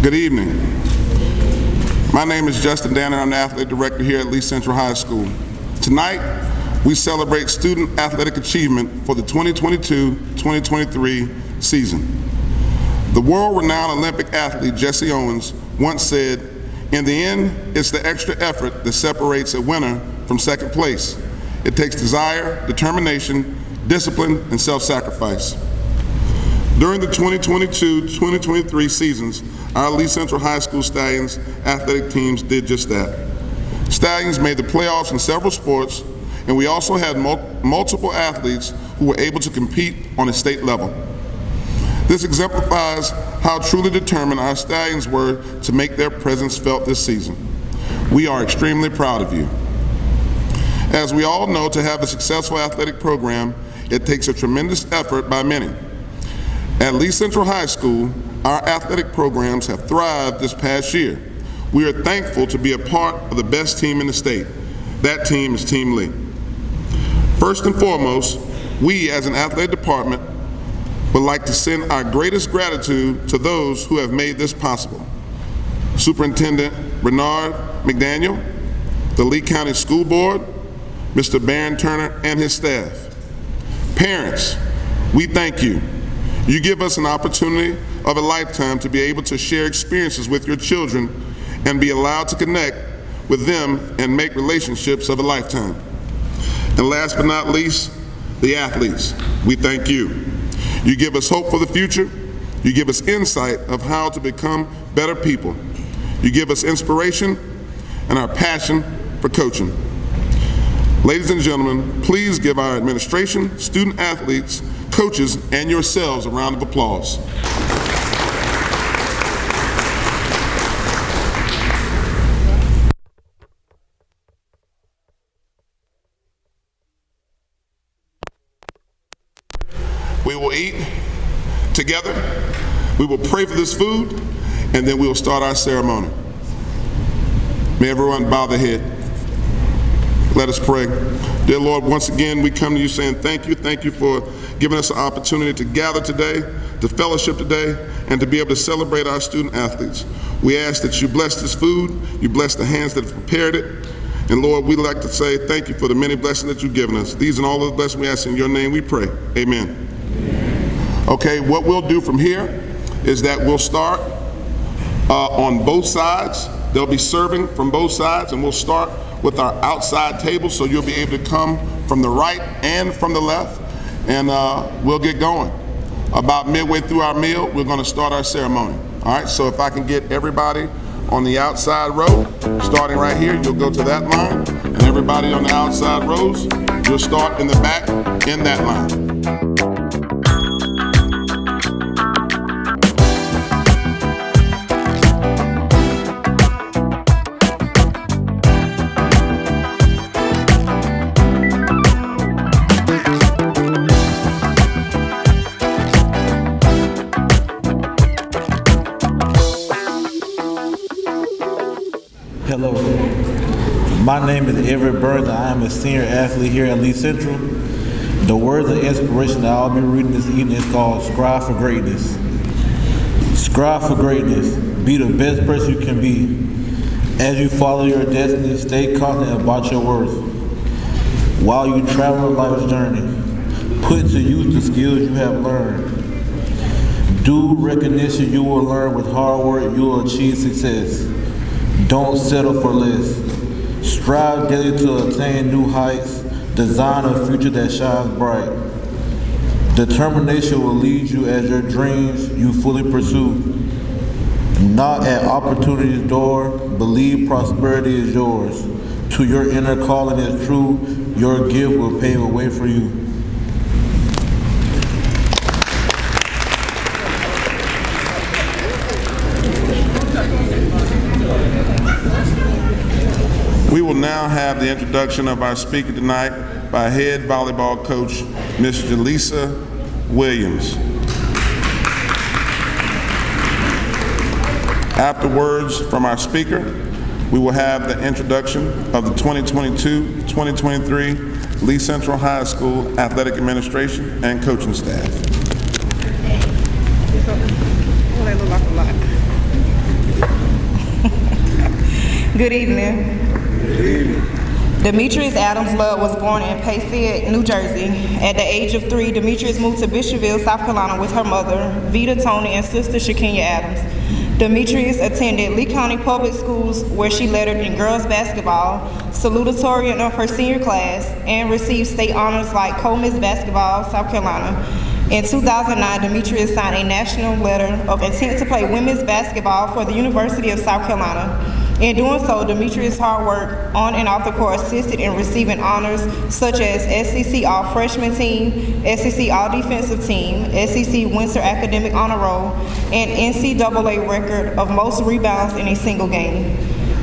Good evening. My name is Justin Danner. I'm the athletic director here at Lee Central High School. Tonight, we celebrate student athletic achievement for the 2022-2023 season. The world-renowned Olympic athlete Jesse Owens once said, "In the end, it's the extra effort that separates a winner from second place. It takes desire, determination, discipline, and self-sacrifice." During the 2022-2023 seasons, our Lee Central High School Stallions athletic teams did just that. Stallions made the playoffs in several sports, and we also had multiple athletes who were able to compete on a state level. This exemplifies how truly determined our Stallions were to make their presence felt this season. We are extremely proud of you. As we all know, to have a successful athletic program, it takes a tremendous effort by many. At Lee Central High School, our athletic programs have thrived this past year. We are thankful to be a part of the best team in the state. That team is Team Lee. First and foremost, we as an athletic department would like to send our greatest gratitude to those who have made this possible. Superintendent Bernard McDaniel, the Lee County School Board, Mr. Barron Turner and his staff. Parents, we thank you. You give us an opportunity of a lifetime to be able to share experiences with your children and be allowed to connect with them and make relationships of a lifetime. And last but not least, the athletes. We thank you. You give us hope for the future. You give us insight of how to become better people. You give us inspiration and our passion for coaching. Ladies and gentlemen, please give our administration, student athletes, coaches, and yourselves a round of applause. We will eat together, we will pray for this food, and then we will start our ceremony. May everyone bow their head. Let us pray. Dear Lord, once again, we come to you saying thank you. Thank you for giving us an opportunity to gather today, to fellowship today, and to be able to celebrate our student athletes. We ask that you bless this food, you bless the hands that have prepared it, and Lord, we'd like to say thank you for the many blessings that you've given us. These and all of the blessings we ask in your name we pray. Amen. Okay, what we'll do from here is that we'll start on both sides. They'll be serving from both sides, and we'll start with our outside table, so you'll be able to come from the right and from the left, and we'll get going. About midway through our meal, we're going to start our ceremony. All right, so if I can get everybody on the outside row, starting right here, you'll go to that line, and everybody on the outside rows, you'll start in the back in that line. Hello, my name is Everett Burns. I am a senior athlete here at Lee Central. The words of inspiration that I'll be reading this evening is called Strive for Greatness. Strive for greatness. Be the best person you can be. As you follow your destiny, stay confident about your worth. While you travel life's journey, put to use the skills you have learned. Due recognition you will learn. With hard work you will achieve success. Don't settle for less. Strive daily to attain new heights. Design a future that shines bright. Determination will lead you as your dreams you fully pursue. Knock at opportunity's door. Believe prosperity is yours. To your inner calling is true. Your gift will pave a way for you. We will now have the introduction of our speaker tonight by head volleyball coach, Ms. Jaleesa Williams. After words from our speaker, we will have the introduction of the 2022-2023 Lee Central High School Athletic Administration and coaching staff. They look like a lot. Good evening. Demetrius Adams Love was born in Passaic, New Jersey. At the age of 3, Demetrius moved to Bishopville, South Carolina with her mother, Vita Tony, and sister Shakenya Adams. Demetrius attended Lee County Public Schools, where she lettered in girls basketball, salutatorian of her senior class, and received state honors like co-miss basketball, South Carolina. In 2009, Demetrius signed a national letter of intent to play women's basketball for the University of South Carolina. In doing so, Demetrius' hard work on and off the court assisted in receiving honors such as SEC All-Freshman Team, SEC All-Defensive Team, SEC Winter Academic Honor Roll, and NCAA record of most rebounds in a single game.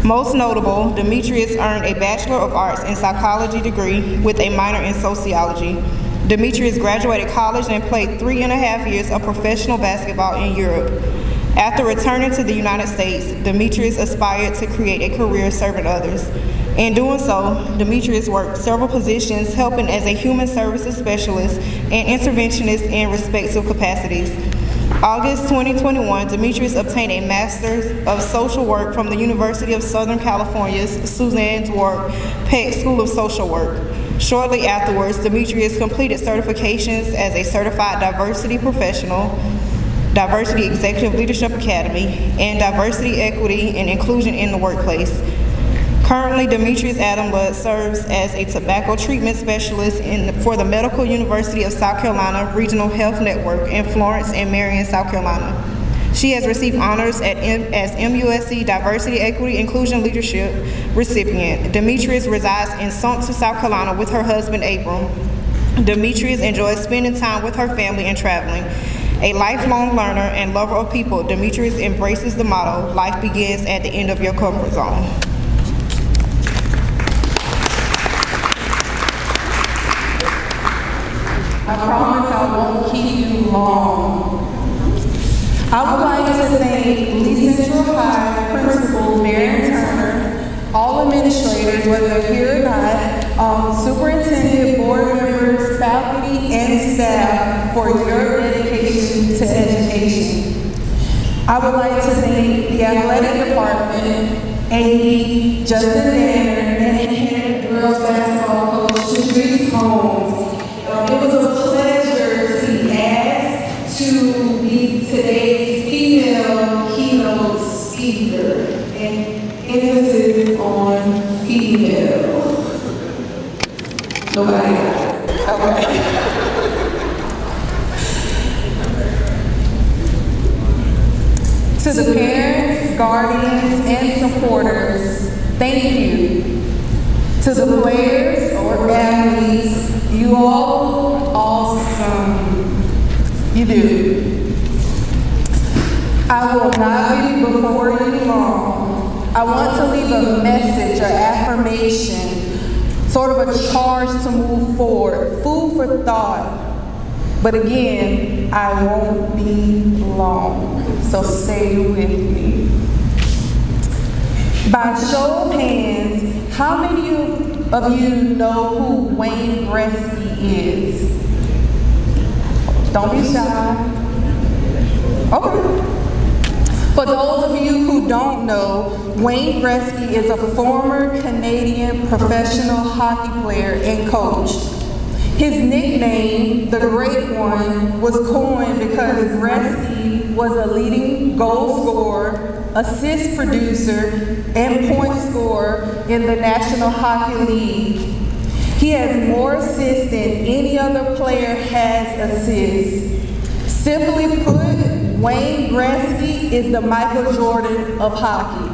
Most notable, Demetrius earned a Bachelor of Arts in Psychology degree with a minor in Sociology. Demetrius graduated college and played 3.5 years of professional basketball in Europe. After returning to the United States, Demetrius aspired to create a career serving others. In doing so, Demetrius worked several positions, helping as a human services specialist and interventionist in respective capacities. August 2021, Demetrius obtained a Master's of Social Work from the University of Southern California's Suzanne Dwork Peck School of Social Work. Shortly afterwards, Demetrius completed certifications as a Certified Diversity Professional, Diversity Executive Leadership Academy, and Diversity, Equity, and Inclusion in the Workplace. Currently, Demetrius Adams Love serves as a tobacco treatment specialist for the Medical University of South Carolina Regional Health Network in Florence and Marion, South Carolina. She has received honors as MUSC Diversity, Equity, Inclusion Leadership recipient. Demetrius resides in Sumter, South Carolina with her husband, Abram. Demetrius enjoys spending time with her family and traveling. A lifelong learner and lover of people, Demetrius embraces the motto, life begins at the end of your comfort zone. I promise I won't keep you long. I would like to thank Lee Central High Principal Marion Turner, all administrators, whether they're here or not, superintendent, board members, faculty, and staff for your dedication to education. I would like to thank the athletic department, AD Justin Danner, and head girls basketball coach Shadrice Holmes. It was a pleasure to be asked to be today's female keynote speaker, and emphasis on female. Nobody got it. Okay. To the parents, guardians, and supporters, thank you. To the players or athletes, you all awesome. You do. I will not be before you long. I want to leave a message or affirmation, sort of a charge to move forward, food for thought. But again, I won't be long, so stay with me. By show of hands, how many of you know who Wayne Gretzky is? Don't be shy. Okay. For those of you who don't know, Wayne Gretzky is a former Canadian professional hockey player and coach. His nickname, the Great One, was coined because Gretzky was a leading goal scorer, assist producer, and point scorer in the National Hockey League. He has more assists than any other player has assists. Simply put, Wayne Gretzky is the Michael Jordan of hockey.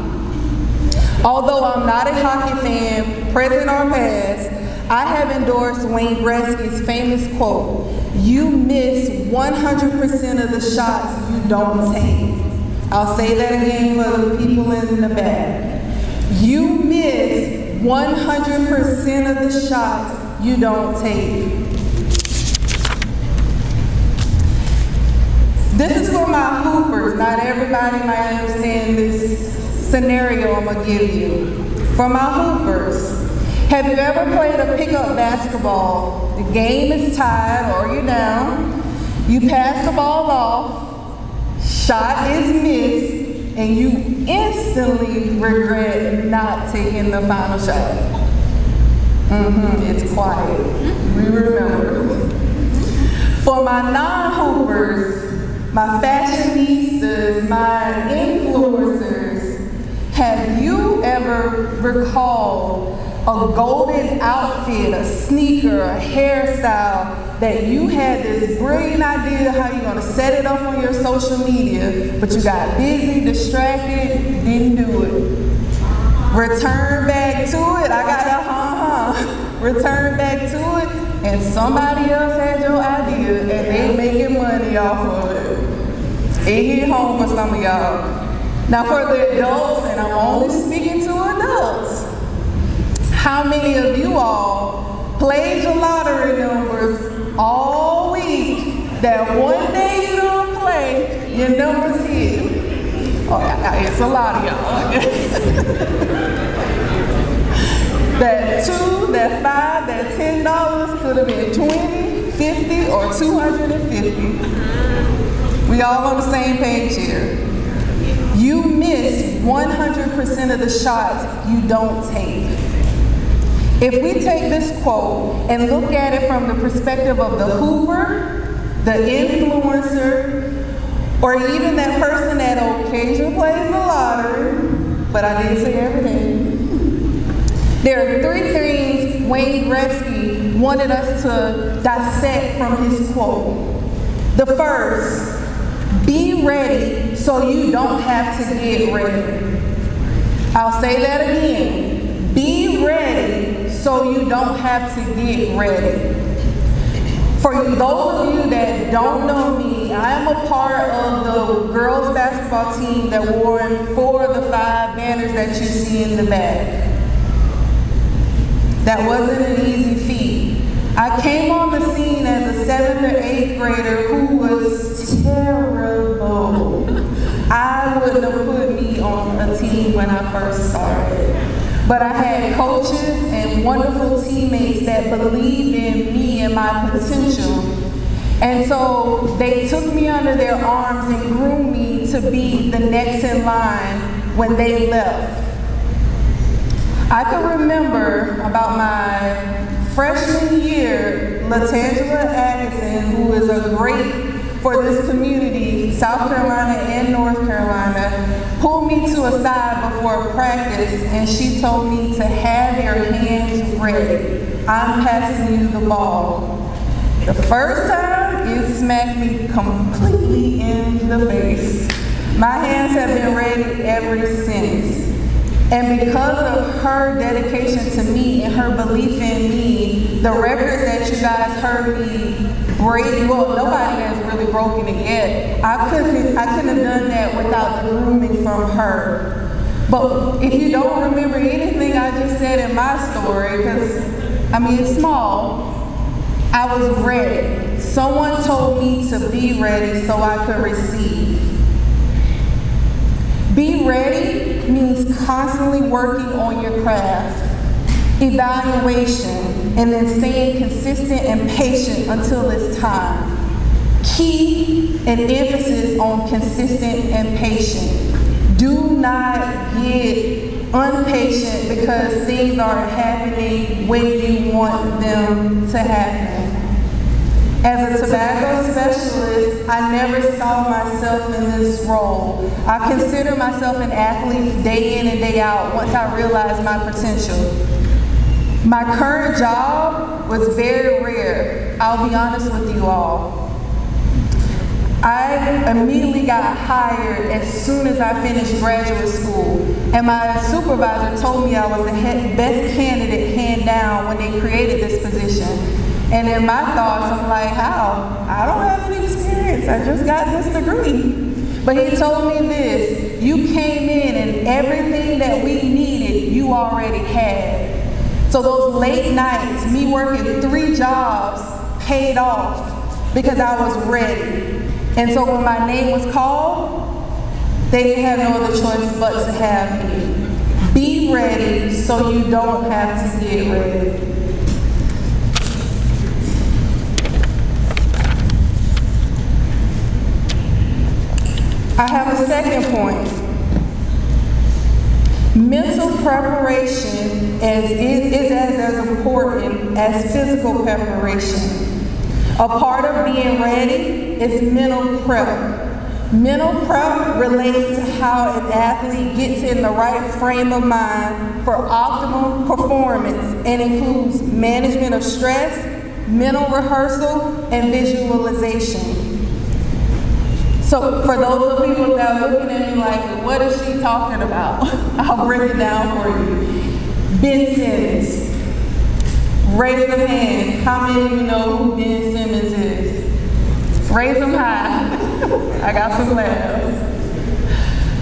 Although I'm not a hockey fan, present or past, I have endorsed Wayne Gretzky's famous quote, "You miss 100% of the shots you don't take." I'll say that again for the people in the back. You miss 100% of the shots you don't take. This is for my hoopers. Not everybody might understand this scenario I'm gonna give you. For my hoopers, have you ever played a pickup basketball? The game is tied or you're down. You pass the ball off, shot is missed, and you instantly regret not taking the final shot. It's quiet. We remember. For my non-hoopers, my fashionistas, my influencers, have you ever recalled a golden outfit, a sneaker, a hairstyle that you had this brilliant idea how you're gonna set it up on your social media, but you got busy, distracted, didn't do it? Return back to it. I got a return back to it, and somebody else had your idea, and they making money off of it. It hit home for some of y'all. Now for the adults, and I'm only speaking to adults, how many of you all played your lottery numbers all week that one day you don't play, your numbers hit? Oh, it's a lot of y'all, I guess. That $2, that $5, that $10 could have been $20, $50, or $250. We all on the same page here. You miss 100% of the shots you don't take. If we take this quote and look at it from the perspective of the hooper, the influencer, or even that person that occasionally plays the lottery, but I didn't say everything. There are 3 things Wayne Gretzky wanted us to dissect from his quote. The first, be ready so you don't have to get ready. I'll say that again. Be ready so you don't have to get ready. For those of you that don't know me, I am a part of the girls basketball team that wore 4 of the 5 banners that you see in the back. That wasn't an easy feat. I came on the scene as a 7th or 8th grader who was terrible. I wouldn't have put me on a team when I first started. But I had coaches and wonderful teammates that believed in me and my potential. And so they took me under their arms and groomed me to be the next in line when they left. I can remember about my freshman year, LaTangela Atkinson, who is a great for this community, South Carolina and North Carolina, pulled me to a side before practice and she told me to have your hands ready. I'm passing you the ball. The first time, it smacked me completely in the face. My hands have been ready ever since. And because of her dedication to me and her belief in me, the records that you guys heard me break, well, nobody has really broken it yet. I couldn't have done that without the grooming from her. But if you don't remember anything I just said in my story, because, it's small, I was ready. Someone told me to be ready so I could receive. Be ready means constantly working on your craft, evaluation, and then staying consistent and patient until it's time. Key and emphasis on consistent and patient. Do not get impatient because things aren't happening when you want them to happen. As a tobacco specialist, I never saw myself in this role. I consider myself an athlete day in and day out once I realized my potential. My current job was very rare, I'll be honest with you all. I immediately got hired as soon as I finished graduate school, and my supervisor told me I was the best candidate hand down when they created this position. And in my thoughts, I'm like, how? I don't have any experience. I just got this degree. But he told me this, you came in and everything that we needed, you already had. So those late nights, me working 3 jobs, paid off because I was ready. And so when my name was called, they didn't have no other choice but to have me. Be ready so you don't have to get ready. I have a second point. Mental preparation is as important as physical preparation. A part of being ready is mental prep. Mental prep relates to how an athlete gets in the right frame of mind for optimal performance and includes management of stress, mental rehearsal, and visualization. So for those of people that are looking at me like, what is she talking about? I'll break it down for you. Ben Simmons. Raise them hands. How many of you know who Ben Simmons is? Raise them high. I got some laughs.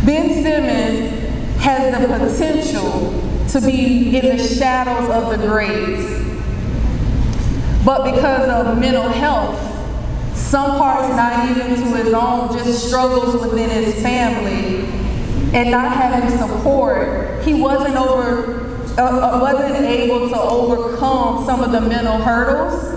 Ben Simmons has the potential to be in the shadows of the grades. But because of mental health, some parts not even to his own, just struggles within his family, and not having support, he wasn't able to overcome some of the mental hurdles.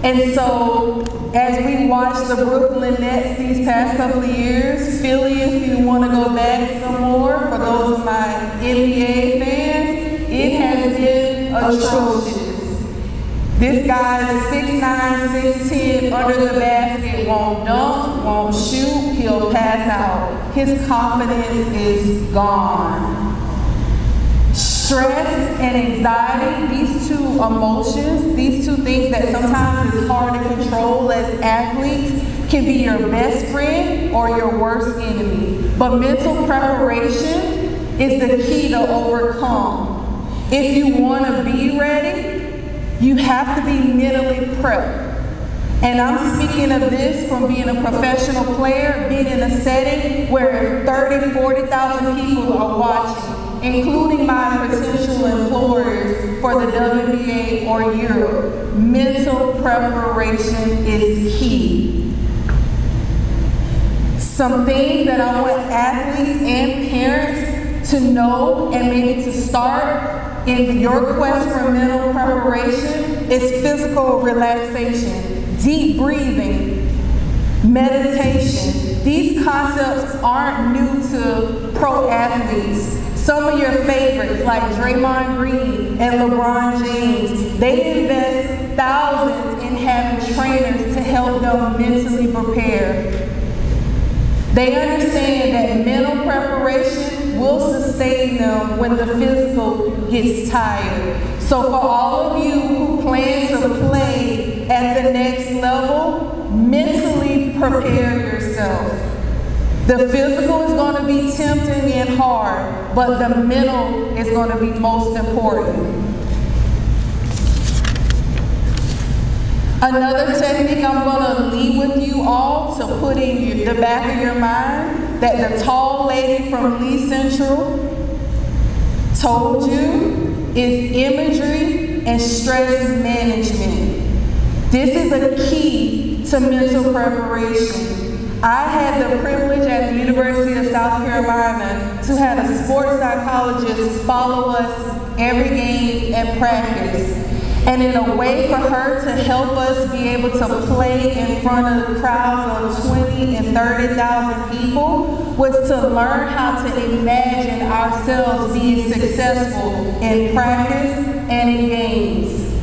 And so, as we watch the Brooklyn Nets these past couple of years, Philly, if you want to go back some more, for those of my NBA fans, it has been atrocious. This guy's 6'9", 6'10", under the basket, won't dunk, won't shoot, he'll pass out. His confidence is gone. Stress and anxiety, these two emotions, these two things that sometimes is hard to control as athletes, can be your best friend or your worst enemy. But mental preparation is the key to overcome. If you want to be ready, you have to be mentally prepped. And I'm speaking of this from being a professional player, being in a setting where 30, 40,000 people are watching, including my potential employers for the WNBA or Europe. Mental preparation is key. Some things that I want athletes and parents to know and maybe to start in your quest for mental preparation is physical relaxation, deep breathing, meditation. These concepts aren't new to pro athletes. Some of your favorites like Draymond Green and LeBron James, they invest thousands in having trainers to help them mentally prepare. They understand that mental preparation will sustain them when the physical gets tired. So for all of you who plan to play at the next level, mentally prepare yourself. The physical is going to be tempting and hard, but the mental is going to be most important. Another technique I'm going to leave with you all to put in the back of your mind that the tall lady from Lee Central told you is imagery and stress management. This is a key to mental preparation. I had the privilege at the University of South Carolina to have a sports psychologist follow us every game and practice. And in a way for her to help us be able to play in front of crowds of 20 and 30,000 people was to learn how to imagine ourselves being successful in practice and in games.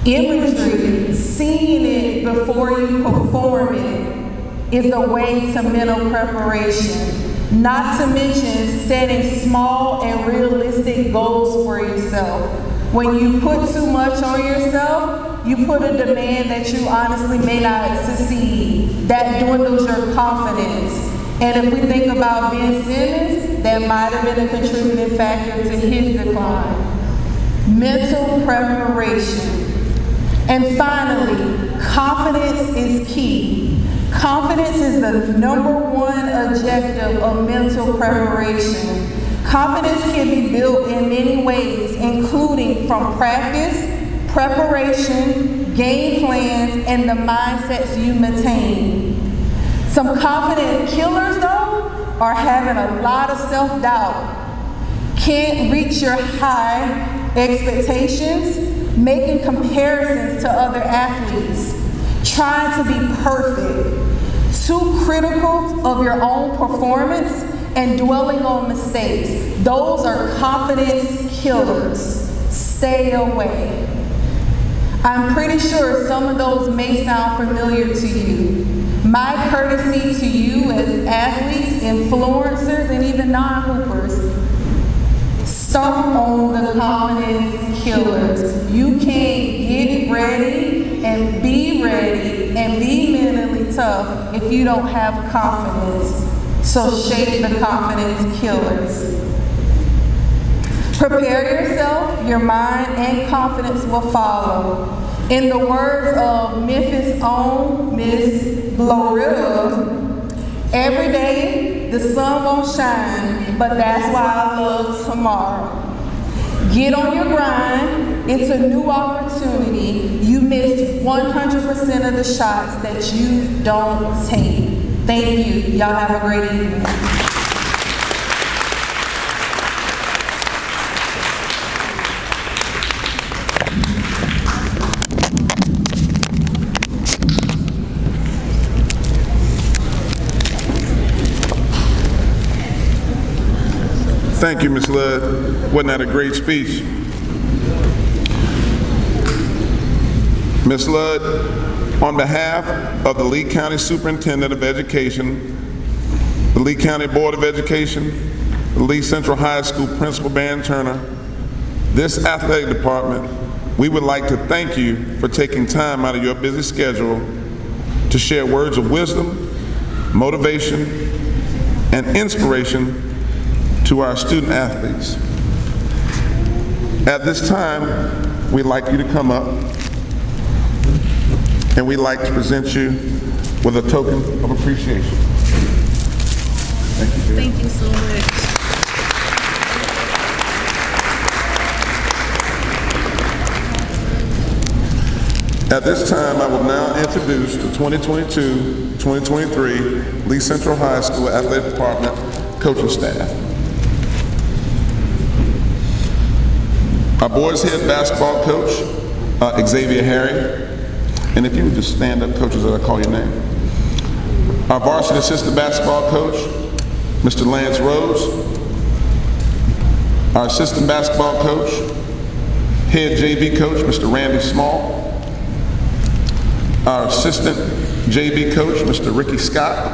Imagery, seeing it before you perform it, is the way to mental preparation. Not to mention setting small and realistic goals for yourself. When you put too much on yourself, you put a demand that you honestly may not succeed. That dwindles your confidence. And if we think about Ben Simmons, that might have been a contributing factor to his decline. Mental preparation. And finally, confidence is key. Confidence is the #1 objective of mental preparation. Confidence can be built in many ways, including from practice, preparation, game plans, and the mindsets you maintain. Some confident killers, though, are having a lot of self-doubt, can't reach your high expectations, making comparisons to other athletes, trying to be perfect, too critical of your own performance, and dwelling on mistakes. Those are confidence killers. Stay away. I'm pretty sure some of those may sound familiar to you. My courtesy to you as athletes, influencers, and even non-hoopers, stop on the confidence killers. You can't get ready and be mentally tough if you don't have confidence. So shake the confidence killers. Prepare yourself, your mind and confidence will follow. In the words of Memphis' own Miss Glorilla, every day the sun won't shine, but that's why I love tomorrow. Get on your grind. It's a new opportunity. You missed 100% of the shots that you don't take. Thank you. Y'all have a great evening. Thank you, Ms. Ludd. Wasn't that a great speech? Ms. Ludd, on behalf of the Lee County Superintendent of Education, the Lee County Board of Education, the Lee Central High School Principal Van Turner, this athletic department, we would like to thank you for taking time out of your busy schedule to share words of wisdom, motivation, and inspiration to our student athletes. At this time, we'd like you to come up and we'd like to present you with a token of appreciation. Thank you, Jerry. Thank you so much. At this time, I will now introduce the 2022-2023 Lee Central High School Athletic Department coaching staff. Our boys head basketball coach, Xavier Harry. And if you would just stand up, coaches, as I call your name. Our varsity assistant basketball coach, Mr. Lance Rose. Our assistant basketball coach, head JV coach, Mr. Randy Small. Our assistant JV coach, Mr. Ricky Scott.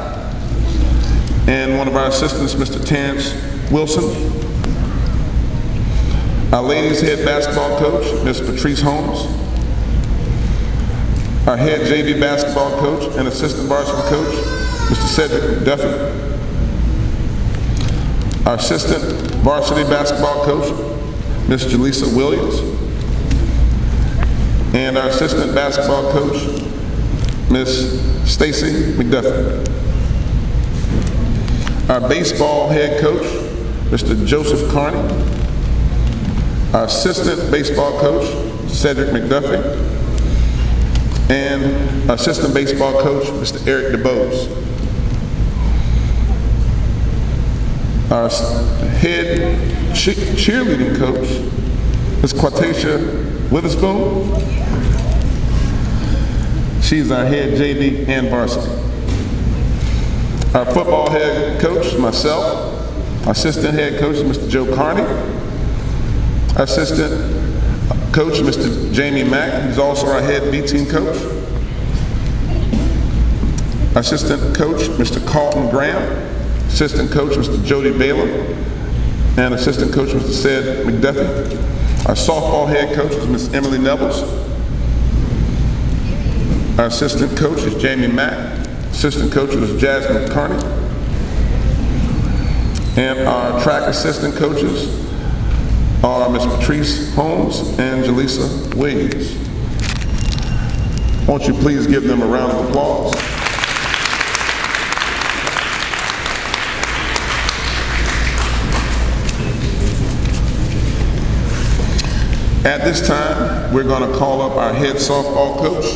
And one of our assistants, Mr. Terrence Wilson. Our ladies head basketball coach, Ms. Patrice Holmes. Our head JV basketball coach and assistant varsity coach, Mr. Cedric Duffy. Our assistant varsity basketball coach, Ms. Jaleesa Williams. And our assistant basketball coach, Ms. Stacy McDuffie. Our baseball head coach, Mr. Joseph Carney. Our assistant baseball coach, Cedric McDuffie. And our assistant baseball coach, Mr. Eric DeBose. Our head cheerleading coach, Ms. Quatasha Witherspoon. She's our head JV and varsity. Our football head coach, myself. Our assistant head coach, Mr. Joe Carney. Our assistant coach, Mr. Jamie Mack, who's also our head B team coach. Our assistant coach, Mr. Carlton Graham. Assistant coach, Mr. Jody Balaam. And assistant coach, Mr. Ced McDuffie. Our softball head coach is Ms. Emily Nevels. Our assistant coach is Jamie Mack. Assistant coach is Jasmine Carney. And our track assistant coaches are Ms. Patrice Holmes and Jaleesa Williams. Won't you please give them a round of applause? At this time, we're going to call up our head softball coach.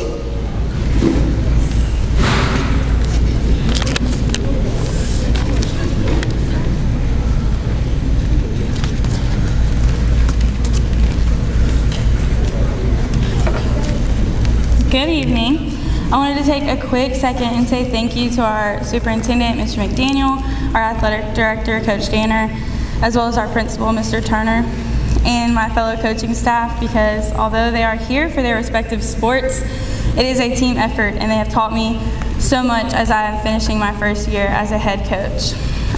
Good evening. I wanted to take a quick second and say thank you to our superintendent, Mr. McDaniel, our athletic director, Coach Danner, as well as our principal, Mr. Turner, and my fellow coaching staff, because although they are here for their respective sports, it is a team effort, and they have taught me so much as I am finishing my first year as a head coach.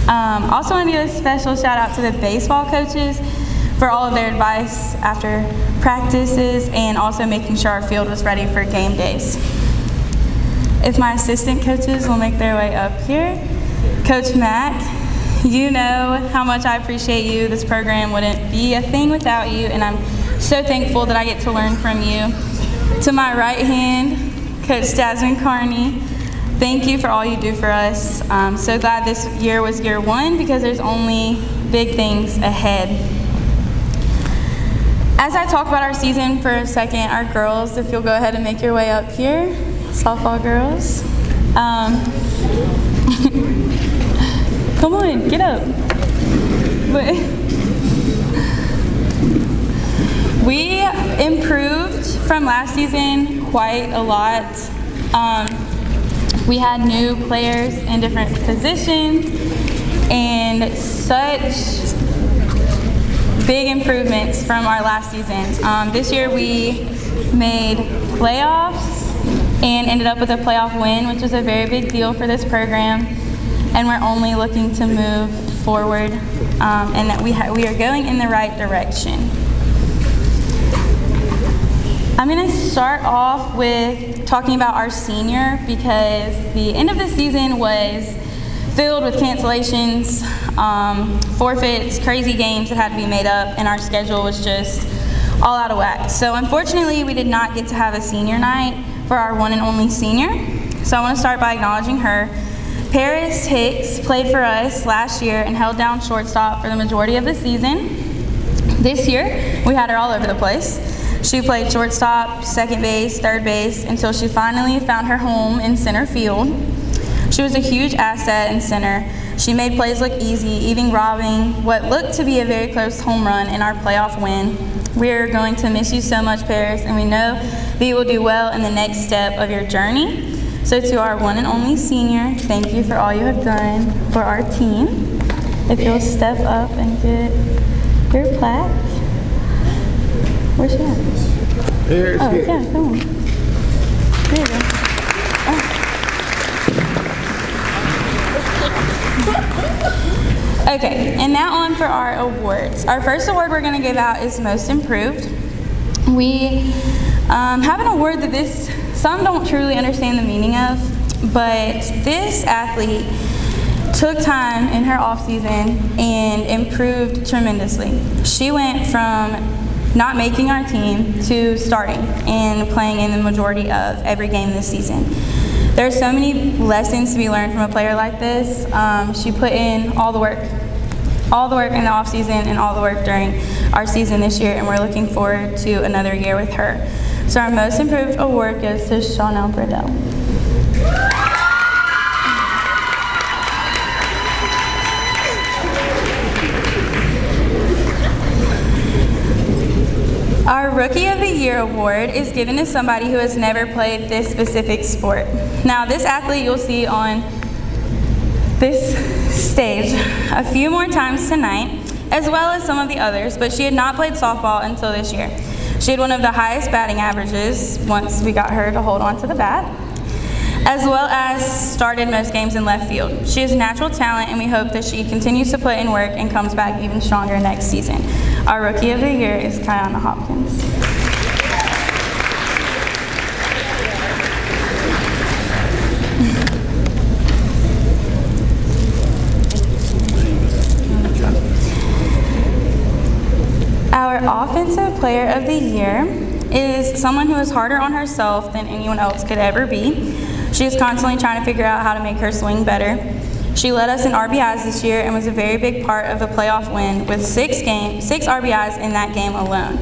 Also want to give a special shout out to the baseball coaches for all of their advice after practices and also making sure our field was ready for game days. If my assistant coaches will make their way up here. Coach Mack, you know how much I appreciate you. This program wouldn't be a thing without you, and I'm so thankful that I get to learn from you. To my right hand, Coach Jasmine Carney, thank you for all you do for us. I'm so glad this year was year one, because there's only big things ahead. As I talk about our season for a second, our girls, if you'll go ahead and make your way up here, softball girls. Come on, get up. We improved from last season quite a lot. We had new players in different positions and such big improvements from our last season. This year we made playoffs and ended up with a playoff win, which was a very big deal for this program. And we're only looking to move forward, and that we are going in the right direction. I'm going to start off with talking about our senior, because the end of the season was filled with cancellations, forfeits, crazy games that had to be made up, and our schedule was just all out of whack. So unfortunately, we did not get to have a senior night for our one and only senior. So I want to start by acknowledging her. Paris Hicks played for us last year and held down shortstop for the majority of the season. This year, we had her all over the place. She played shortstop, second base, third base, until she finally found her home in center field. She was a huge asset in center. She made plays look easy, even robbing what looked to be a very close home run in our playoff win. We're going to miss you so much, Paris, and we know that you will do well in the next step of your journey. So to our one and only senior, thank you for all you have done for our team. If you'll step up and get your plaque. Where's she at? Here, Oh, yeah, come on. There you go. Okay, and now on for our awards. Our first award we're going to give out is Most Improved. We have an award that some don't truly understand the meaning of, but this athlete took time in her off season and improved tremendously. She went from not making our team to starting and playing in the majority of every game this season. There are so many lessons to be learned from a player like this. She put in all the work in the off season and all the work during our season this year, and we're looking forward to another year with her. So our Most Improved award goes to Shawnell Burdell. Our Rookie of the Year award is given to somebody who has never played this specific sport. Now, this athlete you'll see on this stage a few more times tonight, as well as some of the others, but she had not played softball until this year. She had one of the highest batting averages once we got her to hold on to the bat, as well as started most games in left field. She has natural talent, and we hope that she continues to put in work and comes back even stronger next season. Our Rookie of the Year is Kiana Hopkins. Our Offensive Player of the Year is someone who is harder on herself than anyone else could ever be. She is constantly trying to figure out how to make her swing better. She led us in RBIs this year and was a very big part of the playoff win with 6 RBIs in that game alone.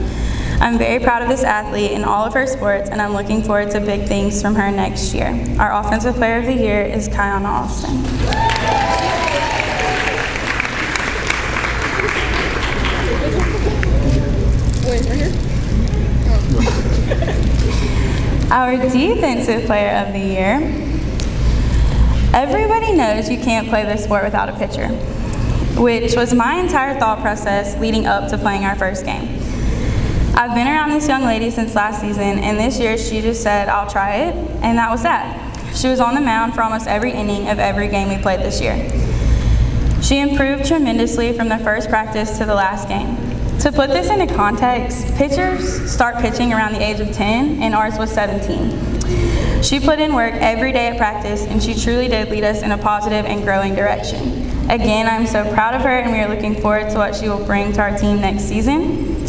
I'm very proud of this athlete in all of her sports, and I'm looking forward to big things from her next year. Our Offensive Player of the Year is Kiana Austin. Our defensive player of the year. Everybody knows you can't play this sport without a pitcher, which was my entire thought process leading up to playing our first game. I've been around this young lady since last season, and this year she just said, I'll try it, and that was that. She was on the mound for almost every inning of every game we played this year. She improved tremendously from the first practice to the last game. To put this into context, pitchers start pitching around the age of 10, and ours was 17. She put in work every day at practice, and she truly did lead us in a positive and growing direction. Again, I'm so proud of her, and we are looking forward to what she will bring to our team next season.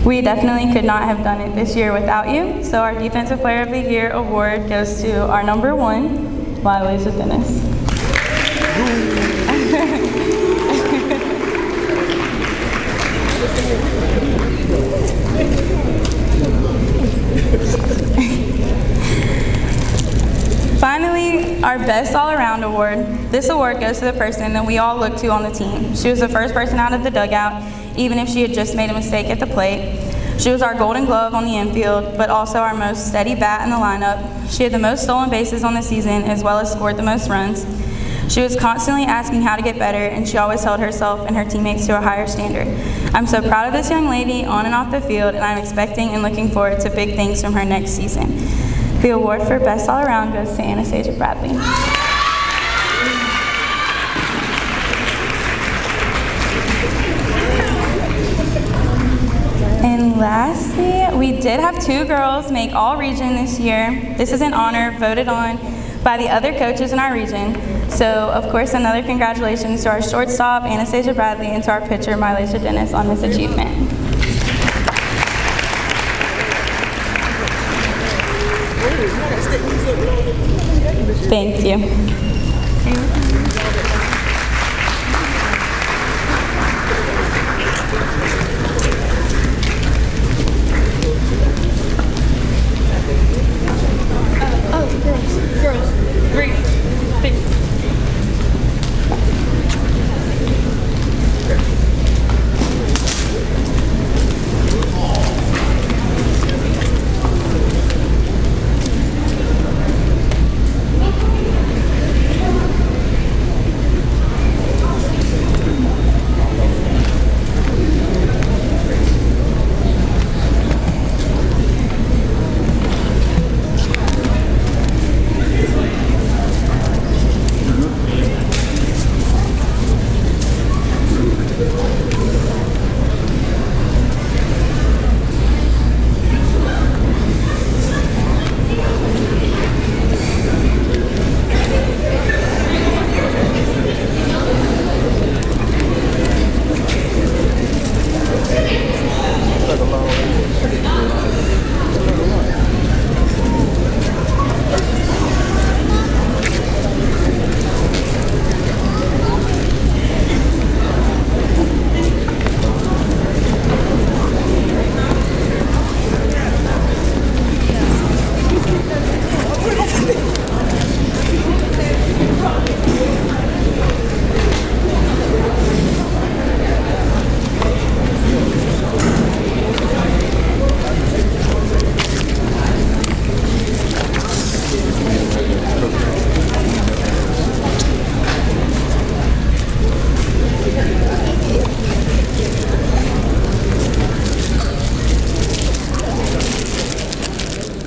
We definitely could not have done it this year without you, so our Defensive Player of the Year award goes to our number 1, Liza Dennis. Finally, our Best All-Around Award. This award goes to the person that we all look to on the team. She was the first person out of the dugout, even if she had just made a mistake at the plate. She was our Golden Glove on the infield, but also our most steady bat in the lineup. She had the most stolen bases on the season, as well as scored the most runs. She was constantly asking how to get better, and she always held herself and her teammates to a higher standard. I'm so proud of this young lady on and off the field, and I'm expecting and looking forward to big things from her next season. The award for Best All Around goes to Anastasia Bradley. And lastly, we did have 2 girls make All-Region this year. This is an honor voted on by the other coaches in our region. So, of course, another congratulations to our shortstop, Anastasia Bradley, and to our pitcher, Mylasia Dennis, on this achievement. Thank you. Girls, great.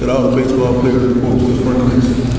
Could all the baseball players report to the front, please?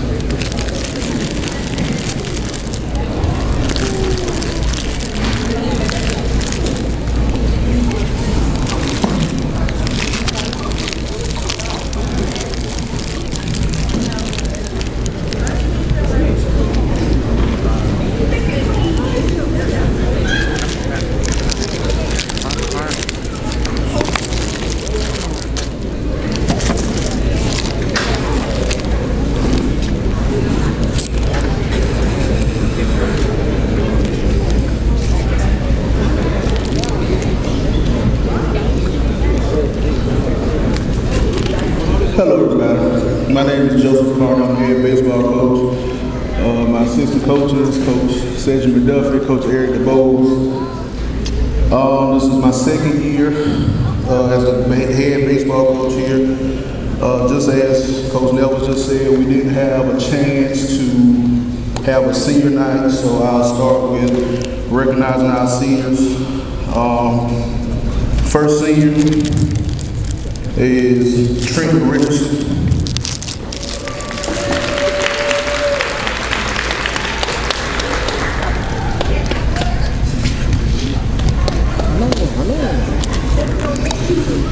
Hello, everybody. My name is Joseph Carter. I'm the head baseball coach. My assistant coaches, Coach Cedric McDuffie, Coach Eric DeBose. This is my second year as the head baseball coach here. Just as Coach Neville just said, we didn't have a chance to have a senior night, so I'll start with recognizing our seniors. First senior is Trent Richardson.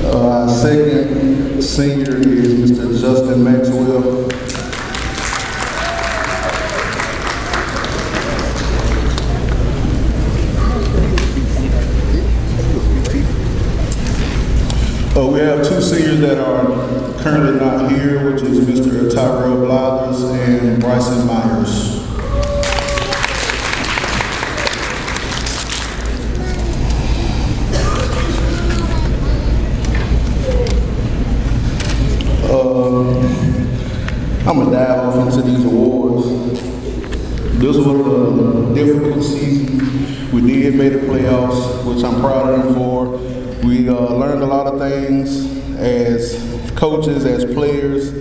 Our second senior is Mr. Justin Maxwell. We have two seniors that are currently not here, which is Mr. Tyrell Blathers and Bryson Myers. I'm gonna dive off into these awards. This was a difficult season. We did make the playoffs, which I'm proud of them for. We learned a lot of things as coaches, as players.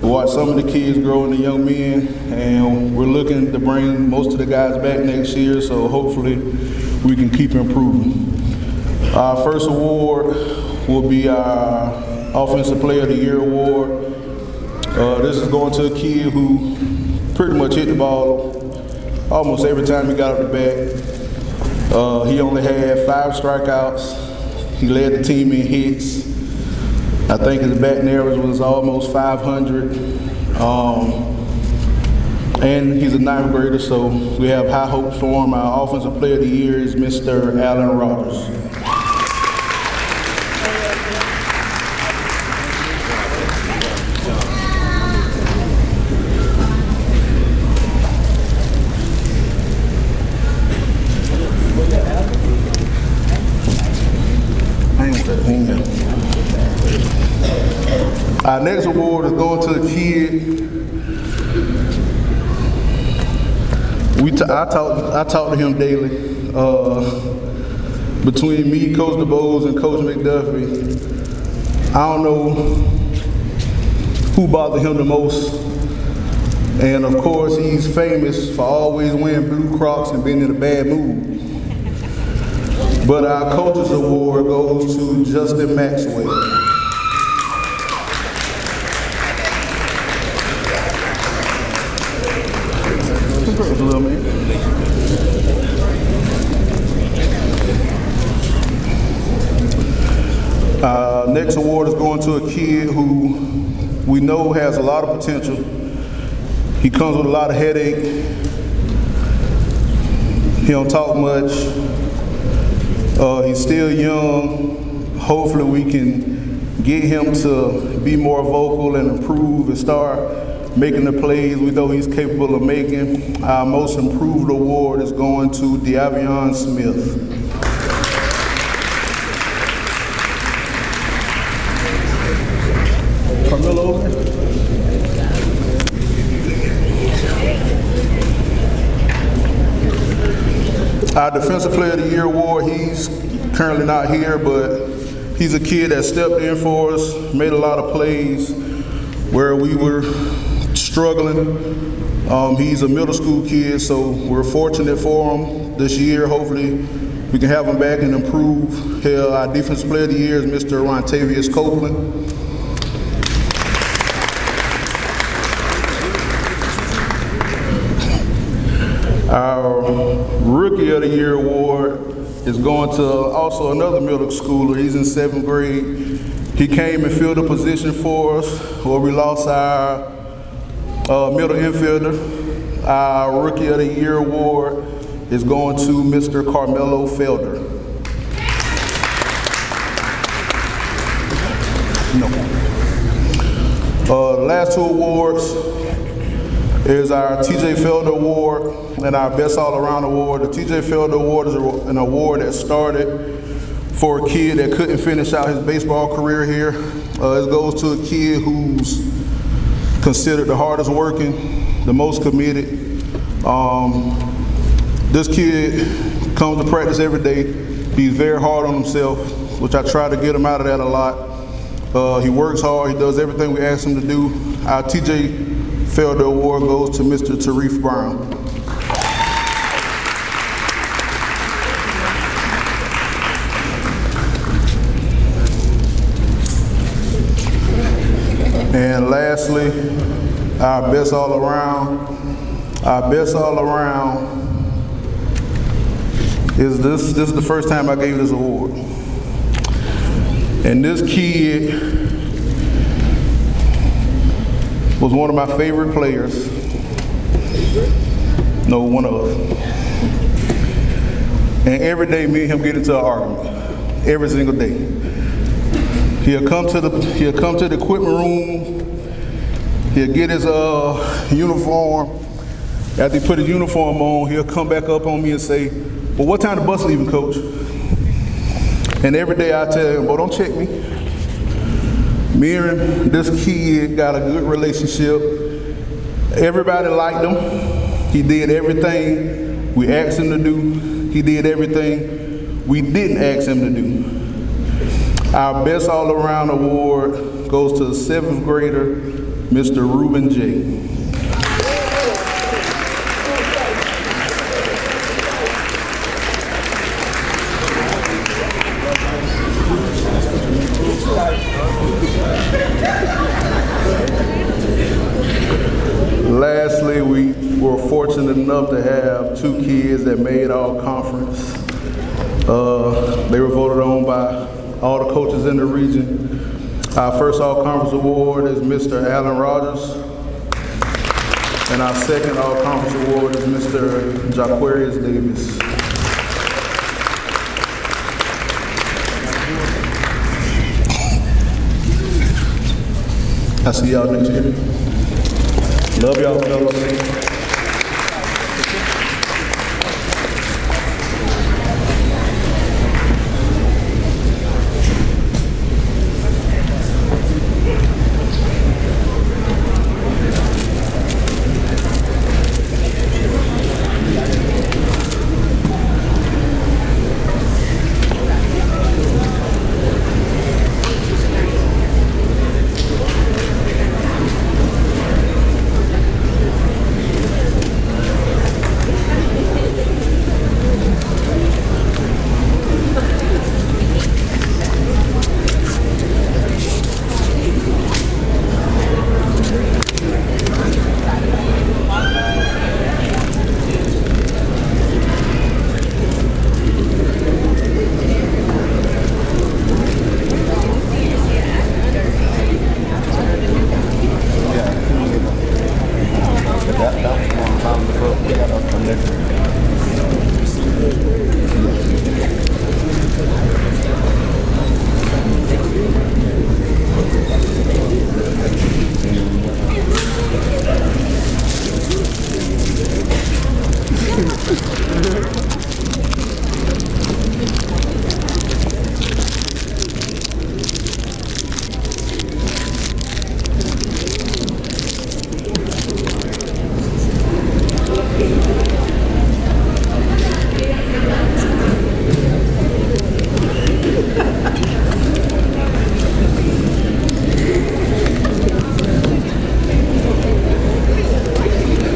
We watched some of the kids grow into young men, and we're looking to bring most of the guys back next year, so hopefully we can keep improving. Our first award will be our Offensive Player of the Year award. This is going to a kid who pretty much hit the ball almost every time he got up the bat. He only had 5 strikeouts. He led the team in hits. I think his batting average was almost 500. And he's a 9th grader, so we have high hopes for him. Our Offensive Player of the Year is Mr. Allen Rogers. Our next award is going to a kid. I talk to him daily. Between me, Coach DeBose, and Coach McDuffie, I don't know who bothered him the most. And of course, he's famous for always wearing blue Crocs and being in a bad mood. But our Coaches Award goes to Justin Maxwell. Next award is going to a kid who we know has a lot of potential. He comes with a lot of headache. He don't talk much. He's still young. Hopefully we can get him to be more vocal and improve and start making the plays we know he's capable of making. Our most improved award is going to De'Avion Smith. Carmelo. Our Defensive Player of the Year award, he's currently not here, but he's a kid that stepped in for us, made a lot of plays where we were struggling. He's a middle school kid, so we're fortunate for him this year. Hopefully we can have him back and improve. Our Defensive Player of the Year is Mr. Rontavious Copeland. Our Rookie of the Year award is going to also another middle schooler. He's in 7th grade. He came and filled a position for us where we lost our middle infielder. Our Rookie of the Year award is going to Mr. Carmelo Felder. The last 2 awards is our TJ Felder Award and our Best All-Around Award. The TJ Felder Award is an award that started for a kid that couldn't finish out his baseball career here. It goes to a kid who's considered the hardest working, the most committed. This kid comes to practice every day. He's very hard on himself, which I try to get him out of that a lot. He works hard. He does everything we ask him to do. Our TJ Felder Award goes to Mr. Tarif Brown. And lastly, our best all around. Our best all around is this is the first time I gave this award. And this kid was one of my favorite players. No, one of. And every day me and him get into an argument. Every single day. He'll come to the equipment room. He'll get his uniform. After he put his uniform on, he'll come back up on me and say, "Well, what time the bus leaving, coach?" And every day I tell him, "Well, don't check me." Me and this kid got a good relationship. Everybody liked him. He did everything we asked him to do. He did everything we didn't ask him to do. Our best all-around award goes to 7th grader, Mr. Ruben J. Lastly, we were fortunate enough to have 2 kids that made all conference. They were voted on by all the coaches in the region. Our first all-conference award is Mr. Allen Rogers. And our second all-conference award is Mr. Jaquarius Davis. I see y'all next year. Love y'all, fellas.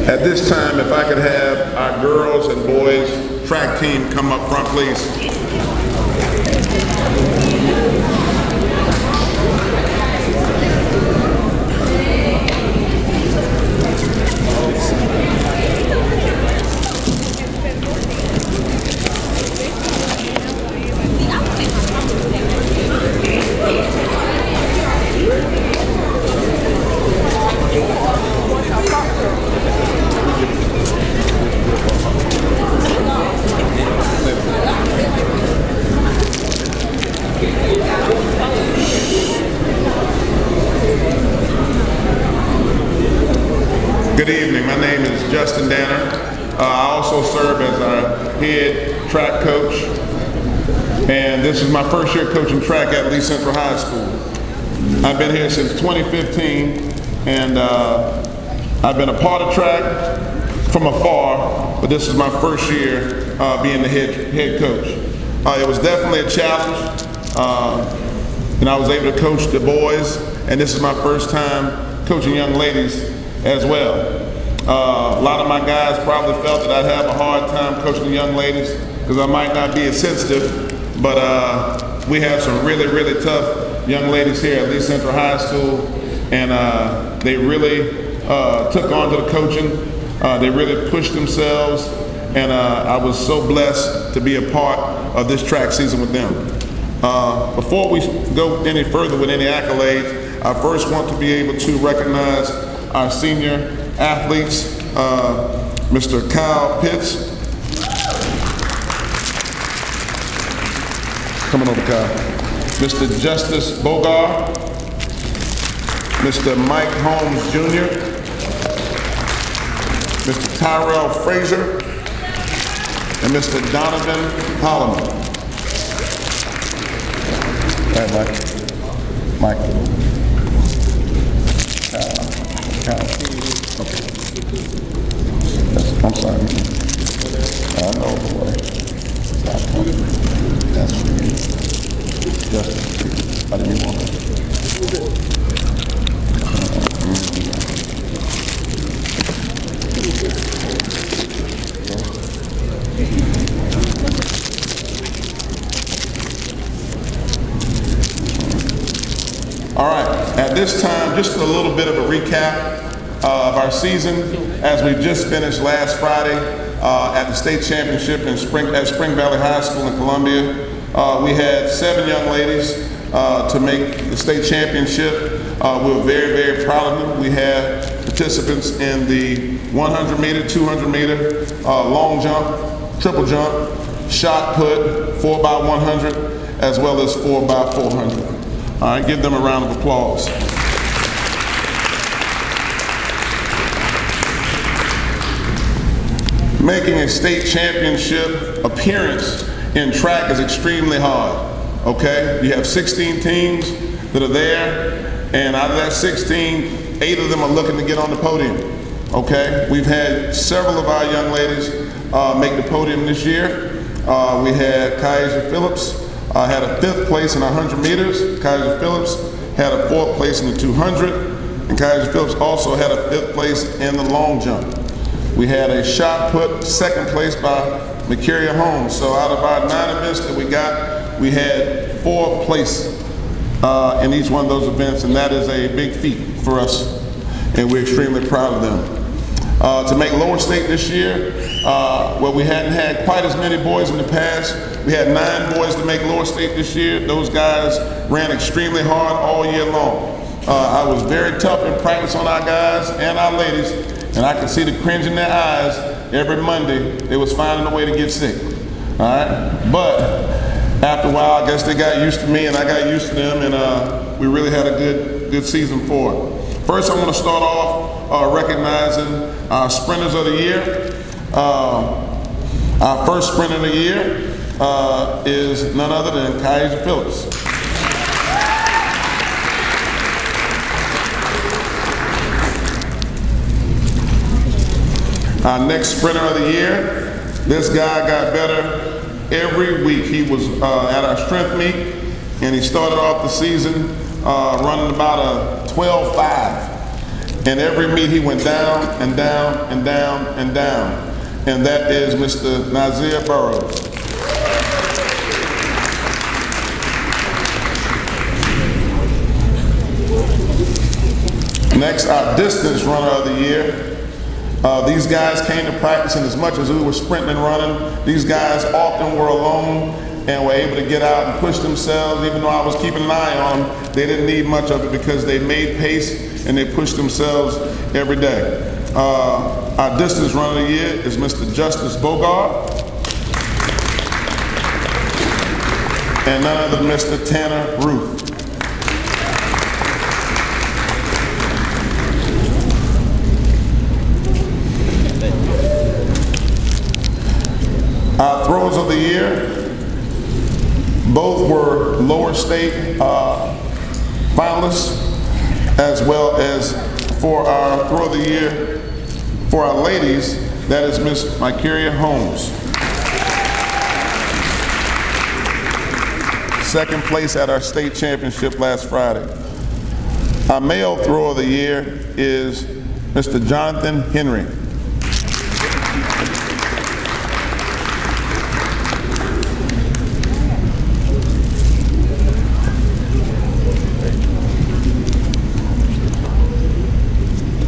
At this time, if I could have our girls and boys track team come up front, please. Good evening, my name is Justin Danner. I also serve as our head track coach. And this is my first year coaching track at Lee Central High School. I've been here since 2015, and I've been a part of track from afar, but this is my first year being the head coach. It was definitely a challenge. and I was able to coach the boys, and this is my first time coaching young ladies as well. A lot of my guys probably felt that I'd have a hard time coaching the young ladies because I might not be as sensitive, but we have some really, really tough young ladies here at Lee Central High School, and they really took on to the coaching. They really pushed themselves, and I was so blessed to be a part of this track season with them. Before we go any further with any accolades, I first want to be able to recognize our senior athletes, Mr. Kyle Pitts. Coming over, Kyle. Mr. Justice Bogar, Mr. Mike Holmes Jr., Mr. Tyrell Frazier, and Mr. Donovan Holloman. All right, Mike. Kyle. Okay. I'm sorry. I know, boy. That's Justice. I didn't want to. All right, at this time, just a little bit of a recap of our season as we just finished last Friday at the state championship at Spring Valley High School in Columbia. We had 7 young ladies to make the state championship. We were very, very proud of them. We had participants in the 100 meter, 200 meter, long jump, triple jump, shot put, 4x100, as well as 4x400. All right, give them a round of applause. Making a state championship appearance in track is extremely hard, okay? You have 16 teams that are there, and out of that 16, 8 of them are looking to get on the podium, okay? We've had several of our young ladies make the podium this year. We had Kaiser Phillips had a 5th place in 100 meters. Kaiser Phillips had a 4th place in the 200, and Kaiser Phillips also had a 5th place in the long jump. We had a shot put 2nd place by Macaria Holmes. So out of our 9 events that we got, we had 4 places in each one of those events, and that is a big feat for us, and we're extremely proud of them. To make lower state this year, well, we hadn't had quite as many boys in the past. We had 9 boys to make lower state this year. Those guys ran extremely hard all year long. I was very tough in practice on our guys and our ladies, and I could see the cringe in their eyes every Monday. They was finding a way to get sick, all right? But after a while, I guess they got used to me and I got used to them, and we really had a good season for it. First, I want to start off recognizing our sprinters of the year. Our first sprinter of the year is none other than Kaiser Phillips. Our next sprinter of the year, this guy got better every week. He was at our strength meet, and he started off the season running about a 12.5. And every meet he went down and down and down and down. And that is Mr. Nazir Burrows. Next, our distance runner of the year. These guys came to practice, and as much as we were sprinting and running, these guys often were alone and were able to get out and push themselves. Even though I was keeping an eye on them, they didn't need much of it because they made pace and they pushed themselves every day. Our distance runner of the year is Mr. Justice Bogart, and none other than Mr. Tanner Ruth. Our throwers of the year, both were lower state finalists, as well as for our throw of the year for our ladies, that is Miss Macaria Holmes. second place at our state championship last Friday. Our male thrower of the year is Mr. Jonathan Henry.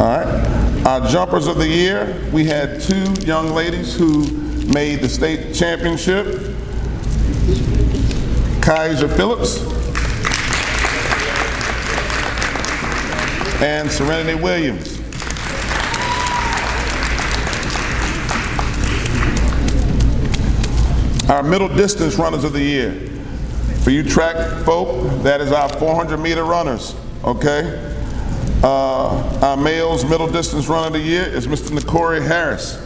All right. Our jumpers of the year, we had two young ladies who made the state championship. Kaiser Phillips and Serenity Williams. Our middle distance runners of the year. For you track folk, that is our 400-meter runners, okay? Our male's middle distance runner of the year is Mr. Nakori Harris.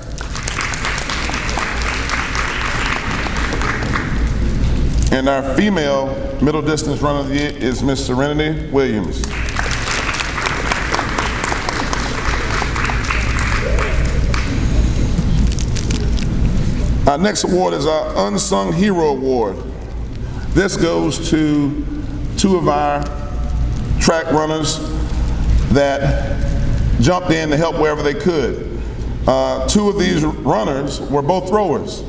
And our female middle distance runner of the year is Miss Serenity Williams. Our next award is our Unsung Hero Award. This goes to two of our track runners that jumped in to help wherever they could. Two of these runners were both throwers.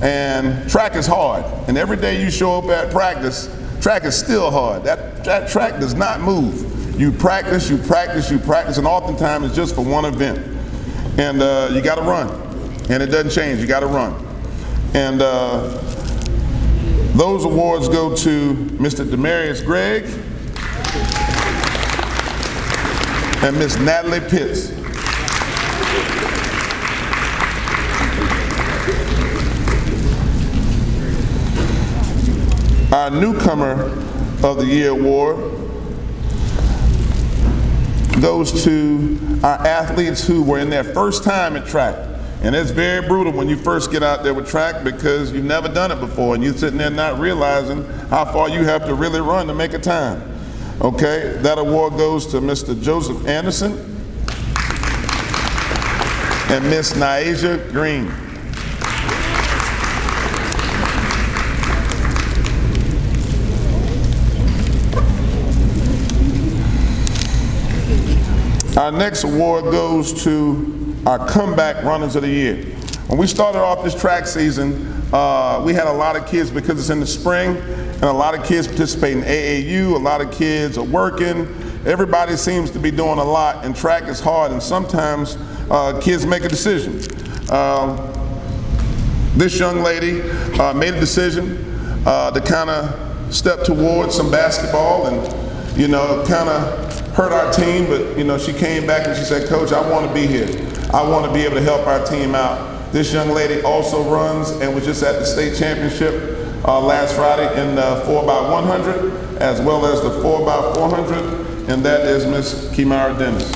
And track is hard. And every day you show up at practice, track is still hard. That track does not move. You practice, you practice, you practice, and oftentimes it's just for one event. And you gotta run. And it doesn't change, you gotta run. And those awards go to Mr. Demarius Gregg and Miss Natalie Pitts. Our Newcomer of the Year award goes to our athletes who were in their first time at track. And it's very brutal when you first get out there with track because you've never done it before and you're sitting there not realizing how far you have to really run to make a time. Okay, that award goes to Mr. Joseph Anderson and Miss Niaja Green. Our next award goes to our Comeback Runners of the Year. When we started off this track season, we had a lot of kids because it's in the spring, and a lot of kids participate in AAU, a lot of kids are working. Everybody seems to be doing a lot, and track is hard, and sometimes kids make a decision. This young lady made a decision to kind of step towards some basketball and, you know, kind of hurt our team, but, you know, she came back and she said, "Coach, I want to be here. I want to be able to help our team out." This young lady also runs and was just at the state championship last Friday in the 4x100 as well as the 4x400, and that is Miss Kimara Dennis.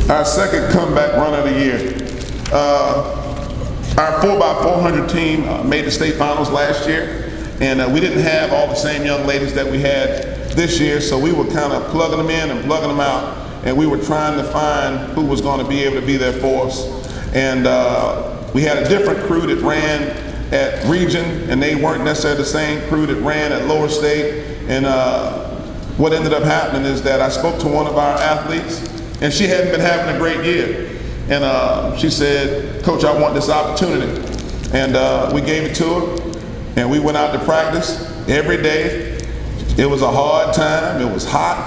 Our second Comeback Runner of the Year. Our 4x400 team made the state finals last year, and we didn't have all the same young ladies that we had this year, so we were kind of plugging them in and plugging them out, and we were trying to find who was going to be able to be there for us. And we had a different crew that ran at Region, and they weren't necessarily the same crew that ran at Lower State. And what ended up happening is that I spoke to one of our athletes, and she hadn't been having a great year. And she said, "Coach, I want this opportunity." And we gave it to her, and we went out to practice every day. It was a hard time, it was hot,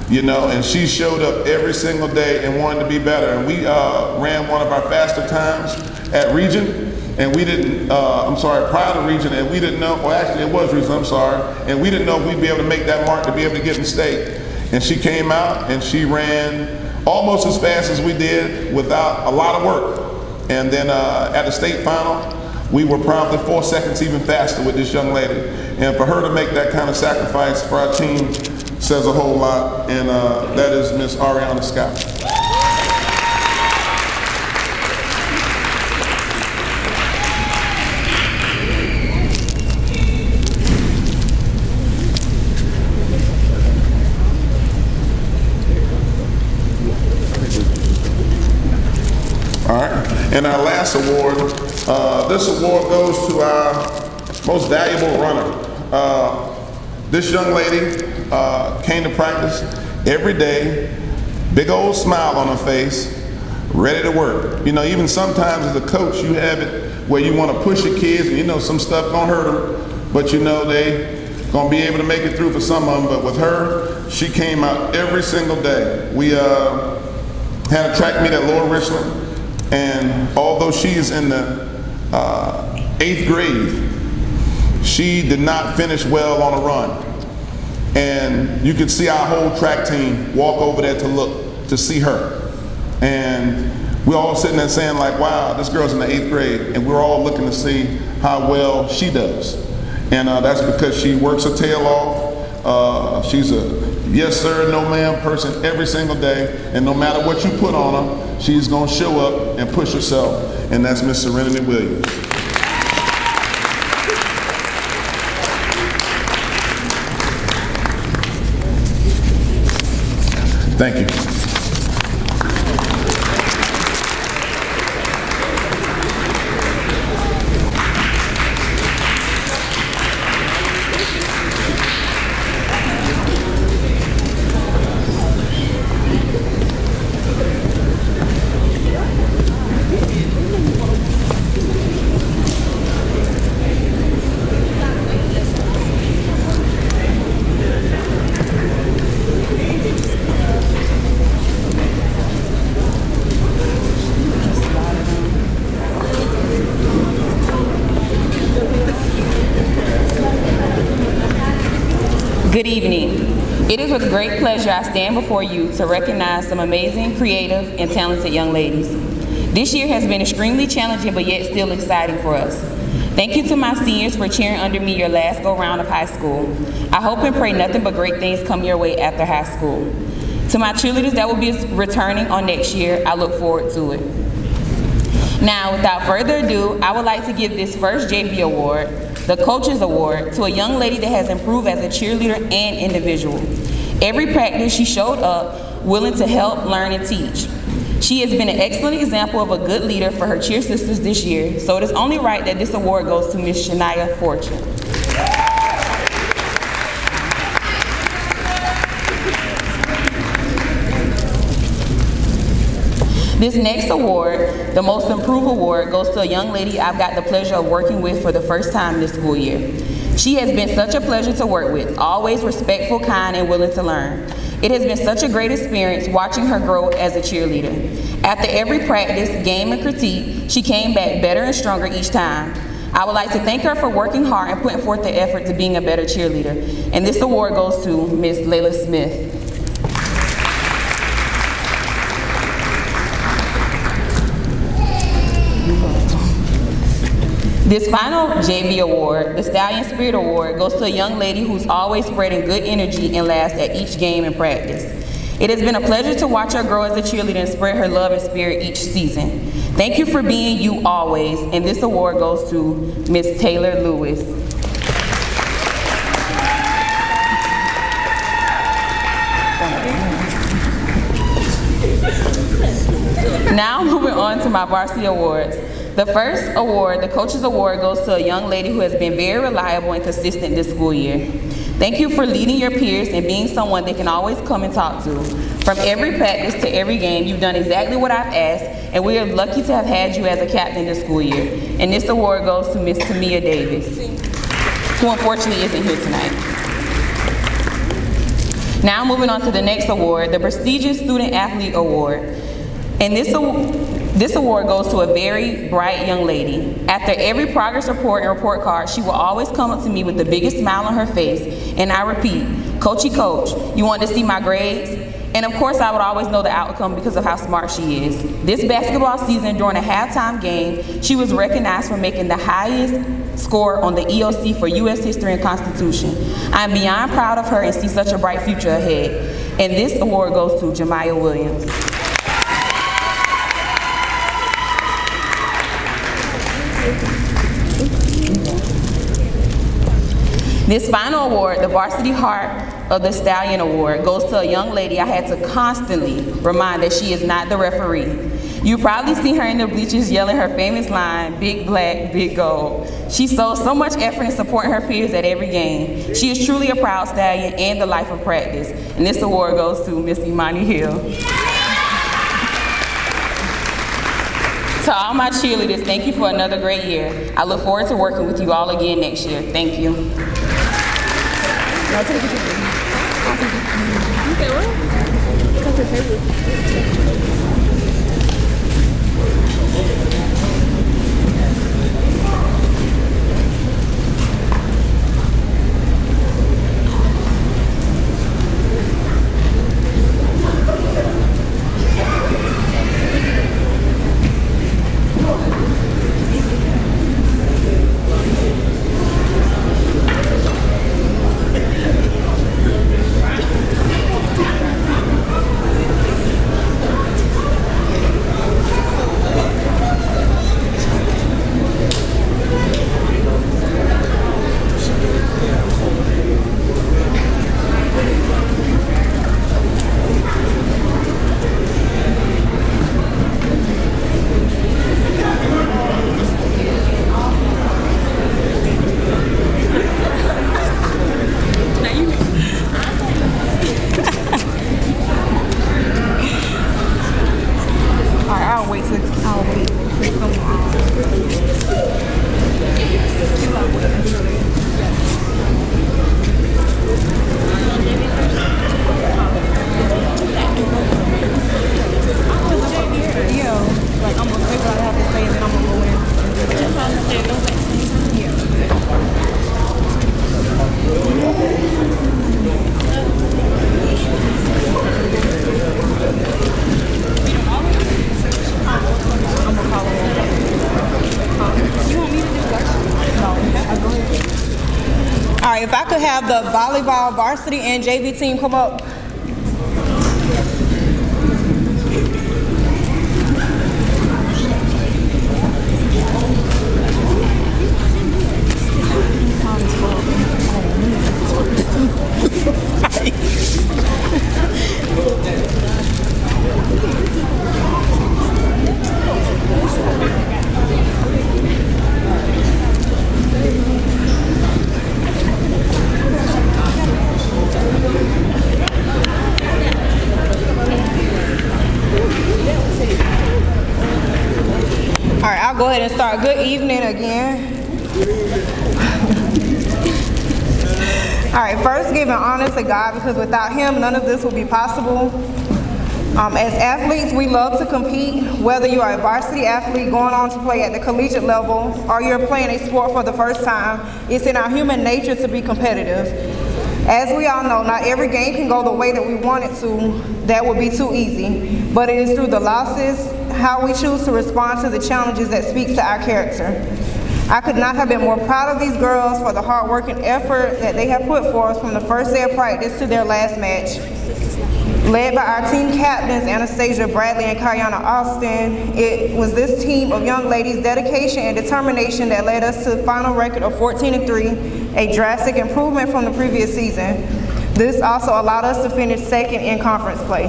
you know, and she showed up every single day and wanted to be better. And we ran one of our faster times at Region, and we didn't, prior to Region, and we didn't know, well actually it was Region, I'm sorry, and we didn't know if we'd be able to make that mark to be able to get in state. And she came out and she ran almost as fast as we did without a lot of work. And then at the state final, we were probably 4 seconds even faster with this young lady. And for her to make that kind of sacrifice for our team says a whole lot, and that is Miss Ariana Scott. All right, and our last last award. This award goes to our most valuable runner. This young lady came to practice every day, big old smile on her face, ready to work. You know, even sometimes as a coach, you have it where you want to push your kids, and you know some stuff gonna hurt them, but you know they gonna be able to make it through for some of them. But with her, she came out every single day. We had a track meet at Lower Richland, and although she's in the 8th grade, she did not finish well on a run. And you could see our whole track team walk over there to look, to see her. And we're all sitting there saying like, wow, this girl's in the 8th grade, and we're all looking to see how well she does. And that's because she works her tail off. She's a yes sir, no ma'am person every single day, and no matter what you put on her, she's gonna show up and push herself, and that's Miss Serenity Williams. Thank you. Good evening. It is with great pleasure I stand before you to recognize some amazing, creative, and talented young ladies. This year has been extremely challenging, but yet still exciting for us. Thank you to my seniors for cheering under me your last go-round of high school. I hope and pray nothing but great things come your way after high school. To my cheerleaders that will be returning on next year, I look forward to it. Now, without further ado, I would like to give this first JV award, the Coaches Award, to a young lady that has improved as a cheerleader and individual. Every practice she showed up, willing to help, learn, and teach. She has been an excellent example of a good leader for her cheer sisters this year, so it is only right that this award goes to Ms. Shania Fortune. This next award, the Most Improved Award, goes to a young lady I've got the pleasure of working with for the first time this school year. She has been such a pleasure to work with, always respectful, kind, and willing to learn. It has been such a great experience watching her grow as a cheerleader. After every practice, game, and critique, she came back better and stronger each time. I would like to thank her for working hard and putting forth the effort to being a better cheerleader. And this award goes to Ms. Layla Smith. This final JV award, the Stallion Spirit Award, goes to a young lady who's always spreading good energy and laughs at each game and practice. It has been a pleasure to watch her grow as a cheerleader and spread her love and spirit each season. Thank you for being you always, and this award goes to Miss Taylor Lewis. Now moving on to my varsity awards. The first award, the Coaches Award, goes to a young lady who has been very reliable and consistent this school year. Thank you for leading your peers and being someone they can always come and talk to. From every practice to every game, you've done exactly what I've asked, and we are lucky to have had you as a captain this school year. And this award goes to Miss Tamia Davis, who unfortunately isn't here tonight. Now moving on to the next award, the prestigious Student Athlete Award. And this award goes to a very bright young lady. After every progress report and report card, she will always come up to me with the biggest smile on her face, and I repeat, "Coachy coach, you want to see my grades?" And of course, I would always know the outcome because of how smart she is. This basketball season, during a halftime game, she was recognized for making the highest score on the EOC for U.S. History and Constitution. I'm beyond proud of her and see such a bright future ahead. And this award goes to Jemiah Williams. This final award, the Varsity Heart of the Stallion Award, goes to a young lady I had to constantly remind that she is not the referee. You probably see her in the bleachers yelling her famous line, "Big Black, Big Gold." She shows so much effort in supporting her peers at every game. She is truly a proud stallion and the life of practice. And this award goes to Miss Imani Hill. To all my cheerleaders, thank you for another great year. I look forward to working with you all again next year. Thank you. All right, if I could have the volleyball varsity and JV team come up. All right, I'll go ahead and start. Good evening again. All right, first giving honor to God, because without Him, none of this will be possible. As athletes, we love to compete, whether you are a varsity athlete going on to play at the collegiate level or you're playing a sport for the first time. It's in our human nature to be competitive. As we all know, not every game can go the way that we want it to. That would be too easy. But it is through the losses, how we choose to respond to the challenges, that speaks to our character. I could not have been more proud of these girls for the hard work and effort that they have put forth from the first day of practice to their last match. Led by our team captains, Anastasia Bradley and Kayana Austin, it was this team of young ladies' dedication and determination that led us to the final record of 14-3, a drastic improvement from the previous season. This also allowed us to finish second in conference play.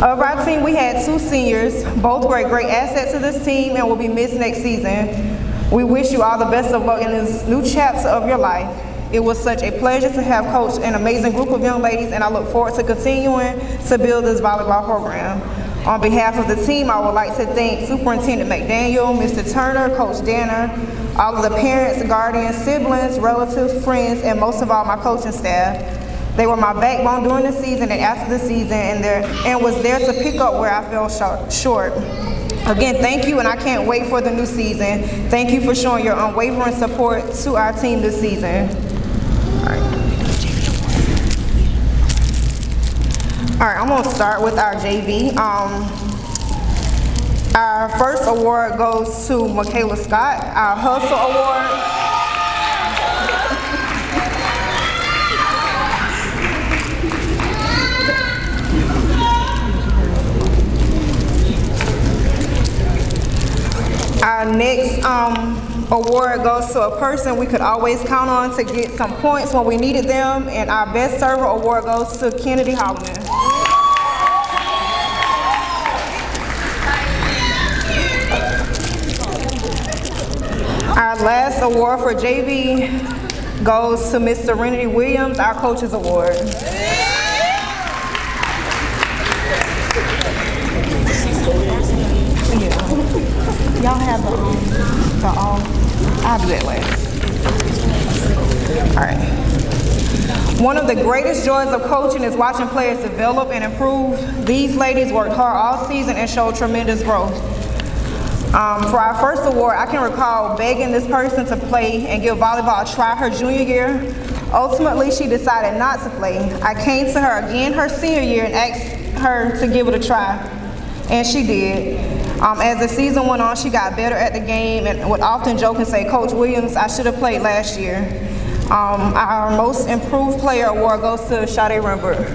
Of our team, we had 2 seniors. Both were a great asset to this team and will be missed next season. We wish you all the best of luck in this new chapter of your life. It was such a pleasure to have coached an amazing group of young ladies, and I look forward to continuing to build this volleyball program. On behalf of the team, I would like to thank Superintendent McDaniel, Mr. Turner, Coach Danner, all of the parents, guardians, siblings, relatives, friends, and most of all, my coaching staff. They were my backbone during the season and after the season, and was there to pick up where I fell short. Again, thank you, and I can't wait for the new season. Thank you for showing your unwavering support to our team this season. All right, I'm gonna start with our JV. Our first award goes to Michaela Scott, our Hustle Award. Our next award goes to a person we could always count on to get some points when we needed them, and our Best Server Award goes to Kennedy Holloman. last award for JV goes to Miss Serenity Williams, our Coaches Award. Y'all have I'll do that last. All right. One of the greatest joys of coaching is watching players develop and improve. These ladies worked hard all season and showed tremendous growth. For our first award, I can recall begging this person to play and give volleyball a try her junior year. Ultimately, she decided not to play. I came to her again her senior year and asked her to give it a try, and she did. As the season went on, she got better at the game and would often joke and say, "Coach Williams, I should have played last year." Our most improved player award goes to Sade Rembert.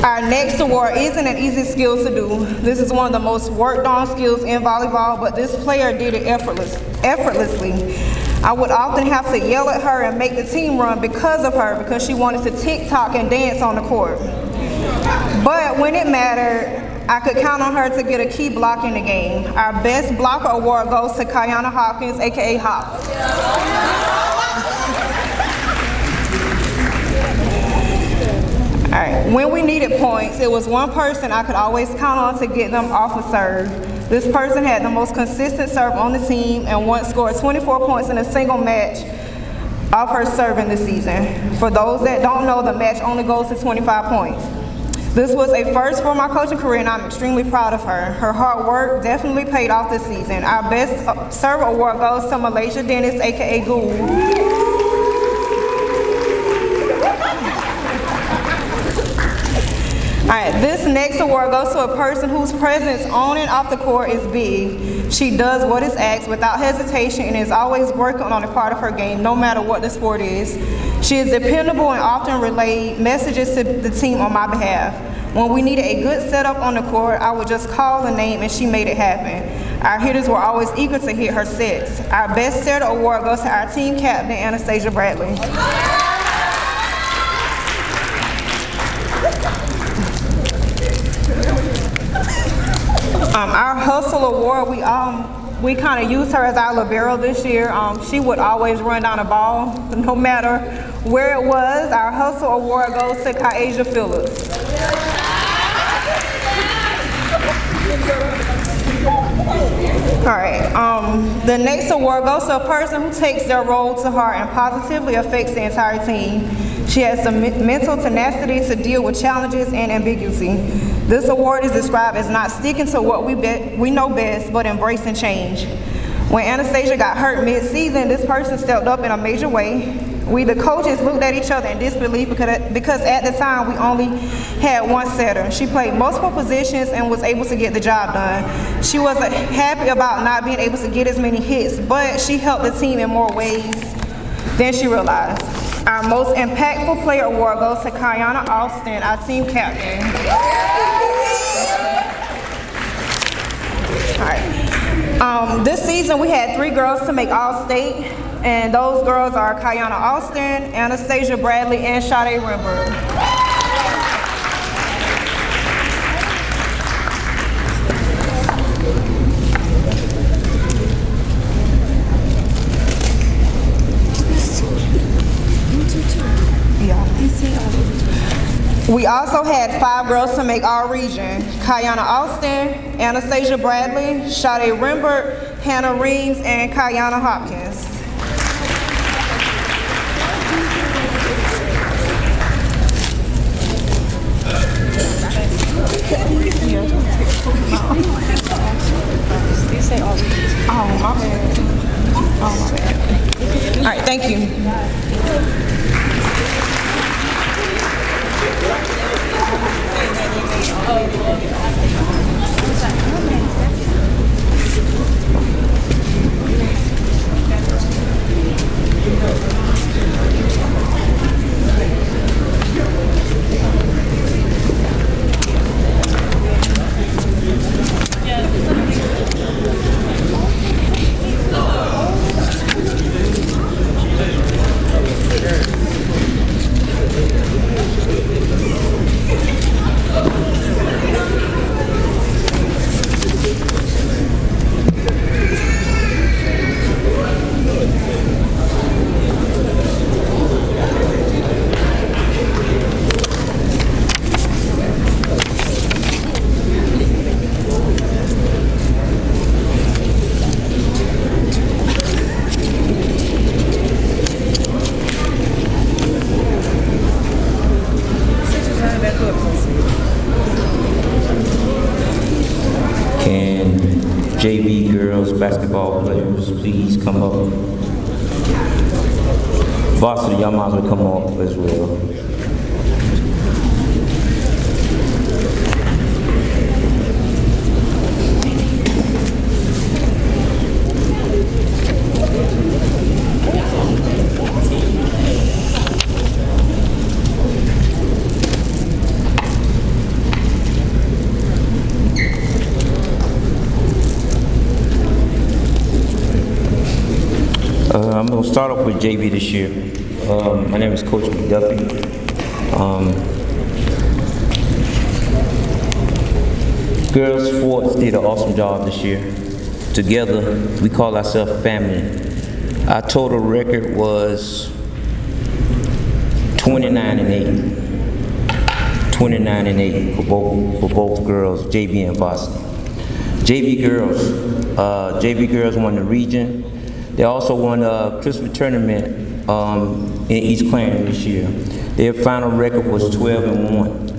Our next award isn't an easy skill to do. This is one of the most worked on skills in volleyball, but this player did it effortlessly. I would often have to yell at her and make the team run because of her, because she wanted to tick-tock and dance on the court. But when it mattered, I could count on her to get a key block in the game. Our best blocker award goes to Kayana Hopkins, aka Hop. All right, when we needed points, it was one person I could always count on to get them off a serve. This person had the most consistent serve on the team and once scored 24 points in a single match off her serving this season. For those that don't know, the match only goes to 25 points. This was a first for my coaching career, and I'm extremely proud of her. Her hard work definitely paid off this season. Our best serve award goes to Malaysia Dennis, aka Gould. All right, this next award goes to a person whose presence on and off the court is big. She does what is asked without hesitation and is always working on a part of her game, no matter what the sport is. She is dependable and often relayed messages to the team on my behalf. When we needed a good setup on the court, I would just call the name and she made it happen. Our hitters were always eager to hit her sets. Our best setter award goes to our team captain, Anastasia Bradley. Our hustle award, we kind of used her as our libero this year. She would always run down a ball, no matter where it was. Our hustle award goes to Kyasia Phillips. All right, the next award goes to a person who takes their role to heart and positively affects the entire team. She has the mental tenacity to deal with challenges and ambiguity. This award is described as not sticking to what we know best, but embracing change. When Anastasia got hurt mid-season, this person stepped up in a major way. We, the coaches, looked at each other in disbelief because at the time we only had one setter. She played multiple positions and was able to get the job done. She wasn't happy about not being able to get as many hits, but she helped the team in more ways than she realized. Our most impactful player award goes to Kayana Austin, our team captain. All right. This season we had 3 girls to make All-State, and those girls are Kayana Austin, Anastasia Bradley, and Sade Rembert. We also had 5 girls to make our region: Kayana Austin, Anastasia Bradley, Sade Rembert, Hannah Reams, and Kayana Hopkins. Oh, my bad. All right, thank you. JV girls basketball players, please come up. Varsity, y'all might as well come up as well. I'm going to start off with JV this year. My name is Coach McDuffie. Girls sports did an awesome job this year. Together, we call ourselves family. Our total record was 29-8. 29-8 for both girls, JV and varsity. JV girls won the region. They also won a Christmas tournament in East Clarendon this year. Their final record was 12-1.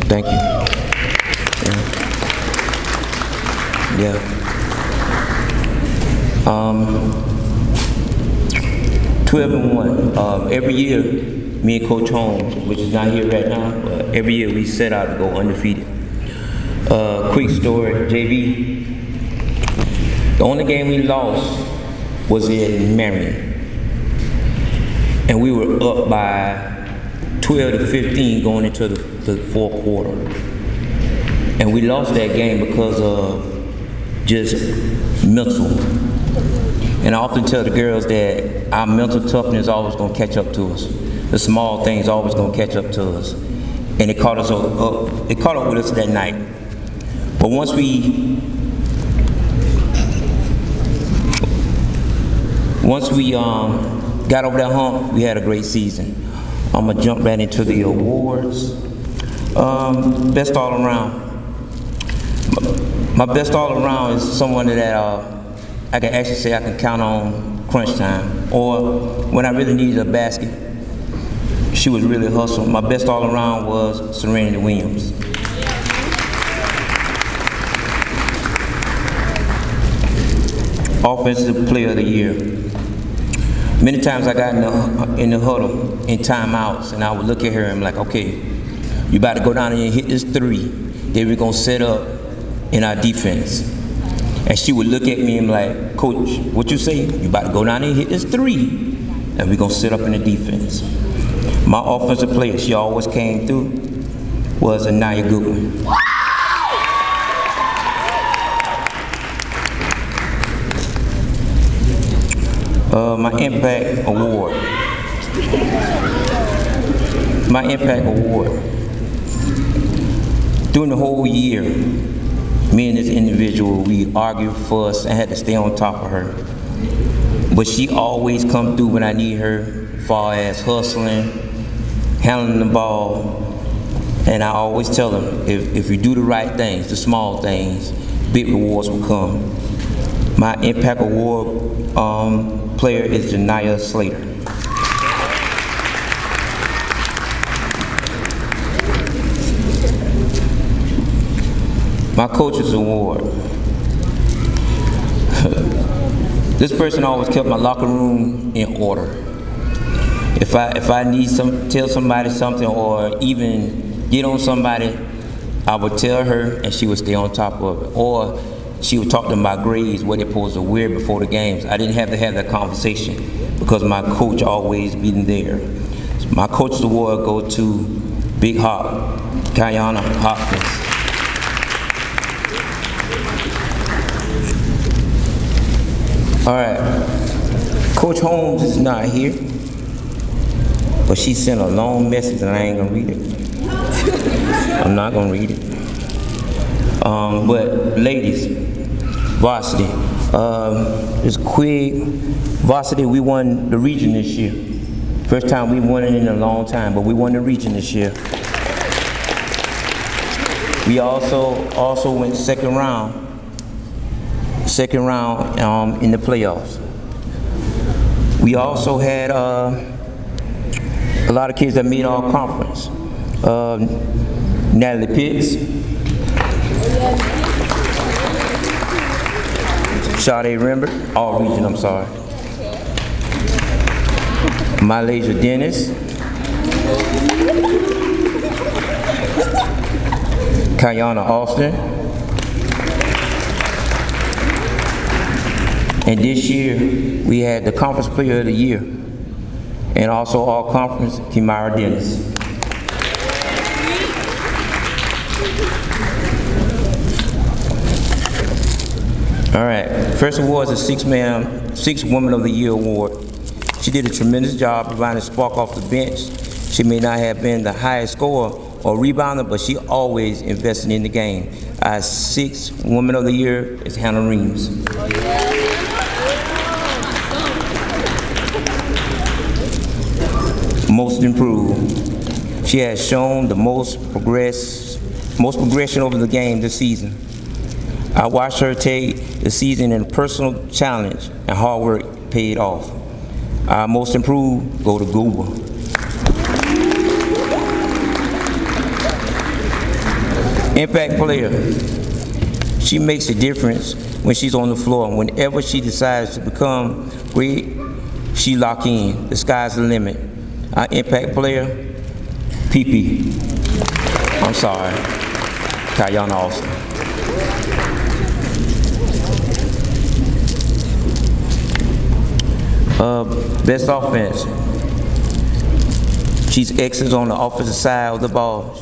Thank you. Yeah. 12-1. Every year, me and Coach Holmes, which is not here right now, but every year we set out to go undefeated. Quick story, JV. The only game we lost was in Marion. And we were up by 12-15 going into the fourth quarter. And we lost that game because of just mental. And I often tell the girls that our mental toughness is always going to catch up to us. The small things are always going to catch up to us. And it caught up with us that night. But once we got over that hump, we had a great season. I'm gonna jump right into the awards. Best all around. My best all around is someone that I can actually say I can count on crunch time, or when I really needed a basket. She was really hustling. My best all around was Serenity Williams. Offensive Player of the Year. Many times I got in the huddle, in timeouts, and I would look at her and I'm like, okay, you about to go down and hit this three. Then we're going to set up in our defense. And she would look at me and be like, Coach, what you say? You about to go down and hit this three. And we're going to set up in the defense. My offensive player, she always came through, was Anaya Goodwin. My Impact Award. My Impact Award. During the whole year, me and this individual, we argued, fussed, and had to stay on top of her. But she always come through when I need her, as far as hustling, handling the ball. And I always tell her, if you do the right things, the small things, big rewards will come. My Impact Award player is Janiyah Slater. My Coach's Award. This person always kept my locker room in order. If I need tell somebody something or even get on somebody, I would tell her and she would stay on top of it. Or she would talk to them about grades, what they're supposed to wear before the games. I didn't have to have that conversation because my coach always been there. So my Coach's Award go to Big Hop, Kiana Hopkins. All right, Coach Holmes is not here, but she sent a long message and I ain't gonna read it. I'm not gonna read it. But ladies, varsity, it's quick. Varsity, we won the region this year. First time we won it in a long time, but we won the region this year. We also went second round in the playoffs. We also had a lot of kids that made our conference. Natalie Pitts. Sade Rembert, all region, I'm sorry. Malaysia Dennis. Kayana Austin. And this year, we had the Conference Player of the Year, and also all conference, Kimara Dennis. All right, first award is a Six Woman of the Year award. She did a tremendous job providing spark off the bench. She may not have been the highest scorer or rebounder, but she always invested in the game. Our Six Woman of the Year is Hannah Reams. Most improved. She has shown the most progression over the game this season. I watched her take the season in a personal challenge, and hard work paid off. Our most improved go to Gooba. Impact player. She makes a difference when she's on the floor. Whenever she decides to become great, she lock in. The sky's the limit. Our impact player, PP. I'm sorry, Kayana Austin. Best offense. She's excellent on the offensive side of the ball.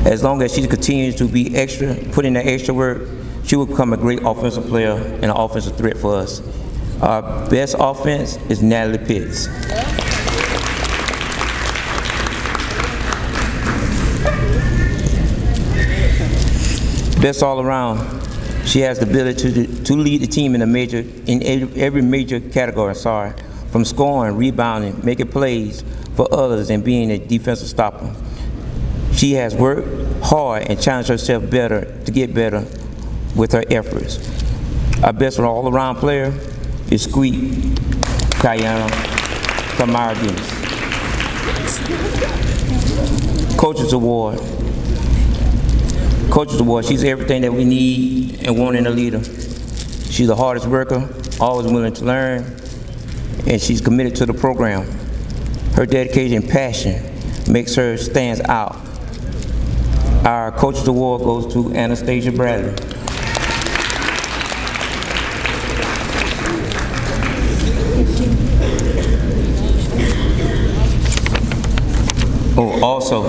As long as she continues to be extra, put in the extra work, she will become a great offensive player and an offensive threat for us. Our best offense is Natalie Pitts. Best all around. She has the ability to lead the team in every major category, from scoring, rebounding, making plays for others, and being a defensive stopper. She has worked hard and challenged herself to get better with her efforts. Our best all-around player is Squeak Kamara Dennis. Coaches Award. Coaches Award, she's everything that we need and want in a leader. She's the hardest worker, always willing to learn, and she's committed to the program. Her dedication and passion makes her stand out. Our Coaches Award goes to Anastasia Bradley. Oh, also,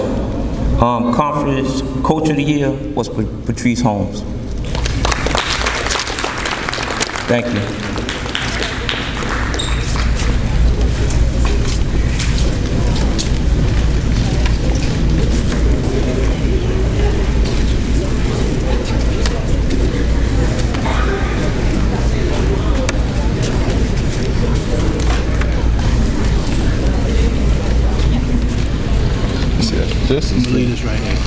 Conference Coach of the Year was Patrice Holmes. Thank you. This is Lead us right here.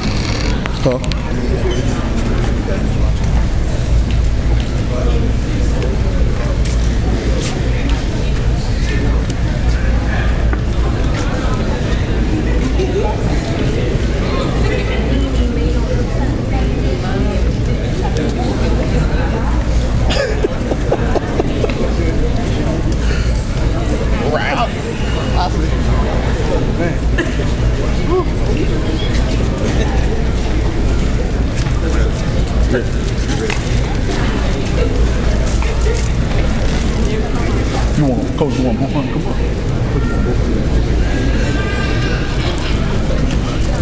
Coach, you want come on.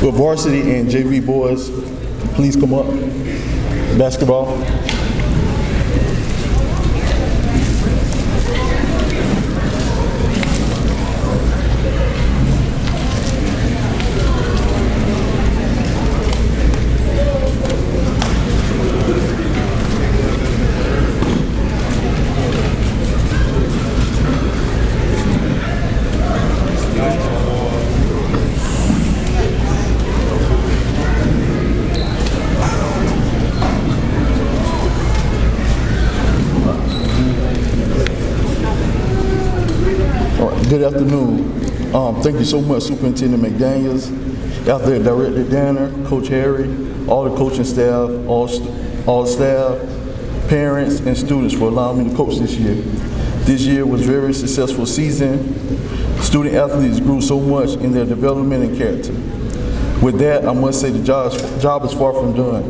Well, varsity and JV boys, please come up. Basketball. Good afternoon. Thank you so much, Superintendent McDaniels, out there, Director Danner, Coach Harry, all the coaching staff, all staff, parents, and students for allowing me to coach this year. This year was a very successful season. Student athletes grew so much in their development and character. With that, I must say the job is far from done.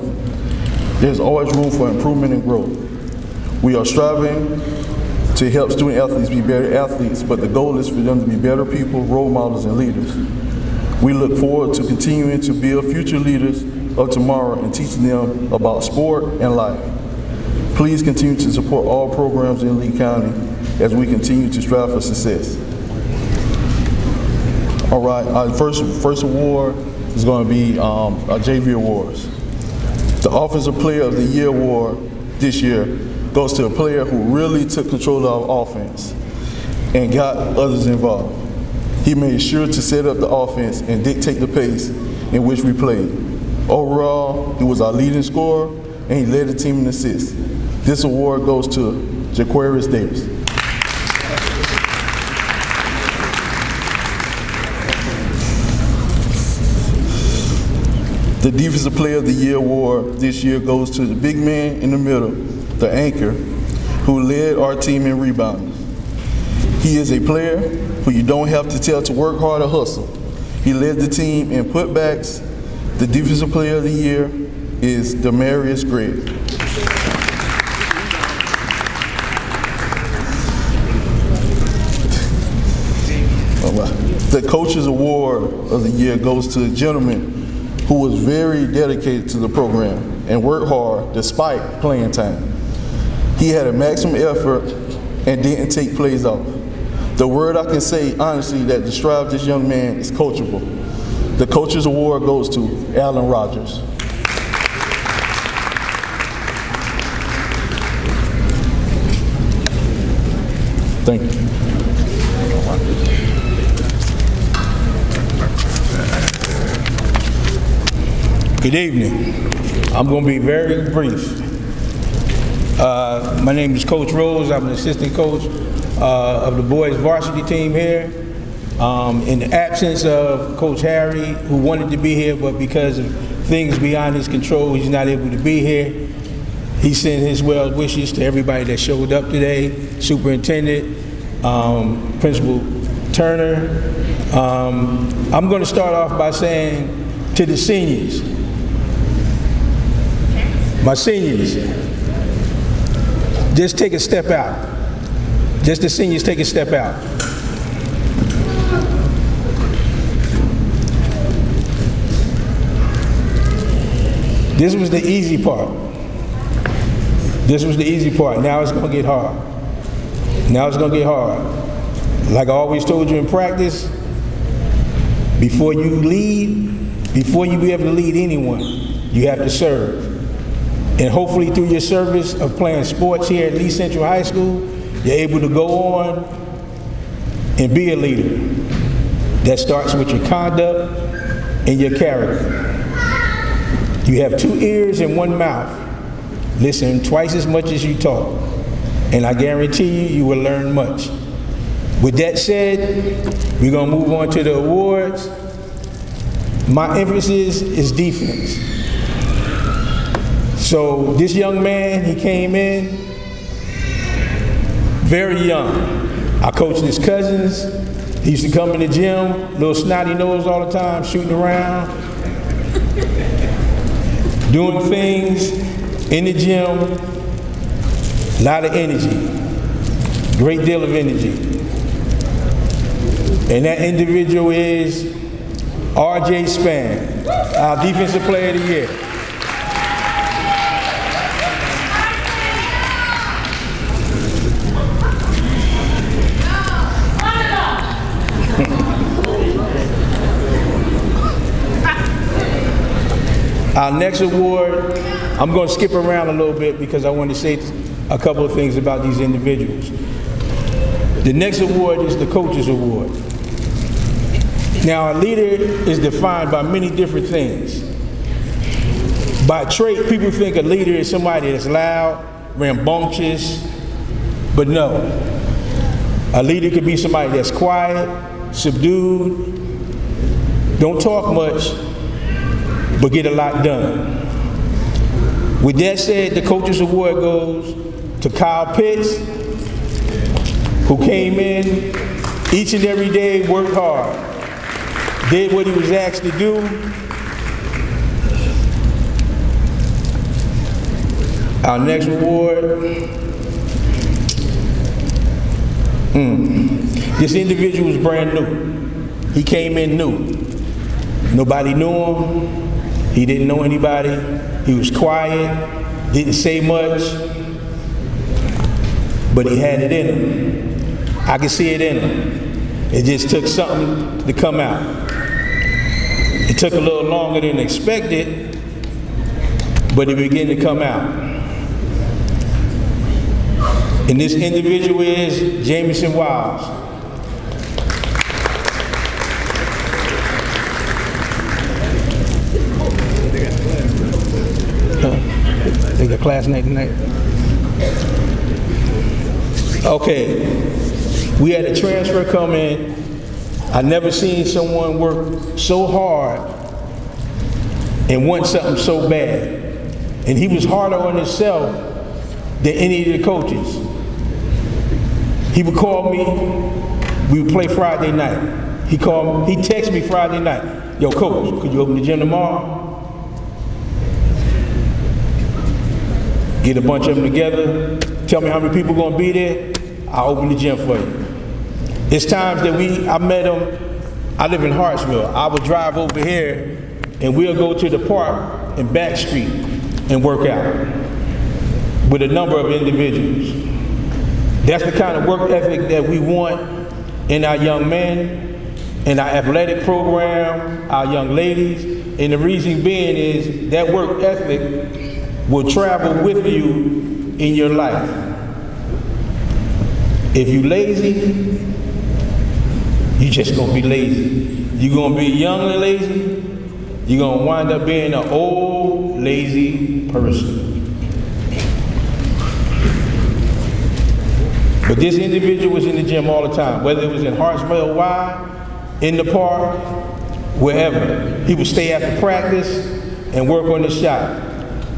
There's always room for improvement and growth. We are striving to help student athletes be better athletes, but the goal is for them to be better people, role models, and leaders. We look forward to continuing to build future leaders of tomorrow and teaching them about sport and life. Please continue to support all programs in Lee County as we continue to strive for success. All right, our first award is going to be our JV Awards. The Offensive Player of the Year award this year goes to a player who really took control of our offense and got others involved. He made sure to set up the offense and dictate the pace in which we played. Overall, he was our leading scorer and he led the team in assists. This award goes to Jaquarius Davis. The Defensive Player of the Year award this year goes to the big man in the middle, the anchor, who led our team in rebounding. He is a player who you don't have to tell to work hard or hustle. He led the team in putbacks. The Defensive Player of the Year is Demarius Gregg. The Coach's Award of the Year goes to a gentleman who was very dedicated to the program and worked hard despite playing time. He had a maximum effort and didn't take plays off. The word I can say honestly that describes this young man is coachable. The Coach's Award goes to Alan Rogers. Thank you. Good evening. I'm going to be very brief. My name is Coach Rose. I'm an assistant coach of the boys varsity team here. In the absence of Coach Harry, who wanted to be here, but because of things beyond his control, he's not able to be here. He sent his well wishes to everybody that showed up today, Superintendent, Principal Turner. I'm going to start off by saying to the seniors, my seniors, just take a step out. Just the seniors, take a step out. This was the easy part. This was the easy part. Now it's going to get hard. Now it's going to get hard. Like I always told you in practice, before you lead, before you be able to lead anyone, you have to serve. And hopefully through your service of playing sports here at Lee Central High School, you're able to go on and be a leader. That starts with your conduct and your character. You have 2 ears and 1 mouth. Listen twice as much as you talk. And I guarantee you, you will learn much. With that said, we're going to move on to the awards. My emphasis is defense. So this young man, he came in very young. I coached his cousins. He used to come in the gym, little snotty nose all the time, shooting around, doing things in the gym. A lot of energy, great deal of energy. And that individual is R.J. Spann, our Defensive Player of the Year. Our next award, I'm going to skip around a little bit because I want to say a couple of things about these individuals. The next award is the Coach's Award. Now, a leader is defined by many different things. By trait, people think a leader is somebody that's loud, rambunctious, but no. A leader could be somebody that's quiet, subdued, don't talk much, but get a lot done. With that said, the Coaches Award goes to Kyle Pitts, who came in each and every day, worked hard, did what he was asked to do. Our next award, this individual was brand new. He came in new. Nobody knew him. He didn't know anybody. He was quiet, didn't say much, but he had it in him. I could see it in him. It just took something to come out. It took a little longer than expected, but it began to come out. And this individual is Jamison Wiles. They got class night tonight. Okay, we had a transfer come in. I never seen someone work so hard and want something so bad. And he was harder on himself than any of the coaches. He would call me, we would play Friday night. He texted me Friday night, yo coach, could you open the gym tomorrow? Get a bunch of them together, tell me how many people gonna be there, I'll open the gym for you. It's times that I met him, I live in Hartsville, I would drive over here and we'll go to the park in Back Street and work out with a number of individuals. That's the kind of work ethic that we want in our young men, in our athletic program, our young ladies, and the reason being is that work ethic will travel with you in your life. If you lazy, you just gonna be lazy. You're gonna be young and lazy, you're gonna wind up being an old, lazy person. But this individual was in the gym all the time, whether it was in Hartsville Y, in the park, wherever. He would stay after practice and work on the shot.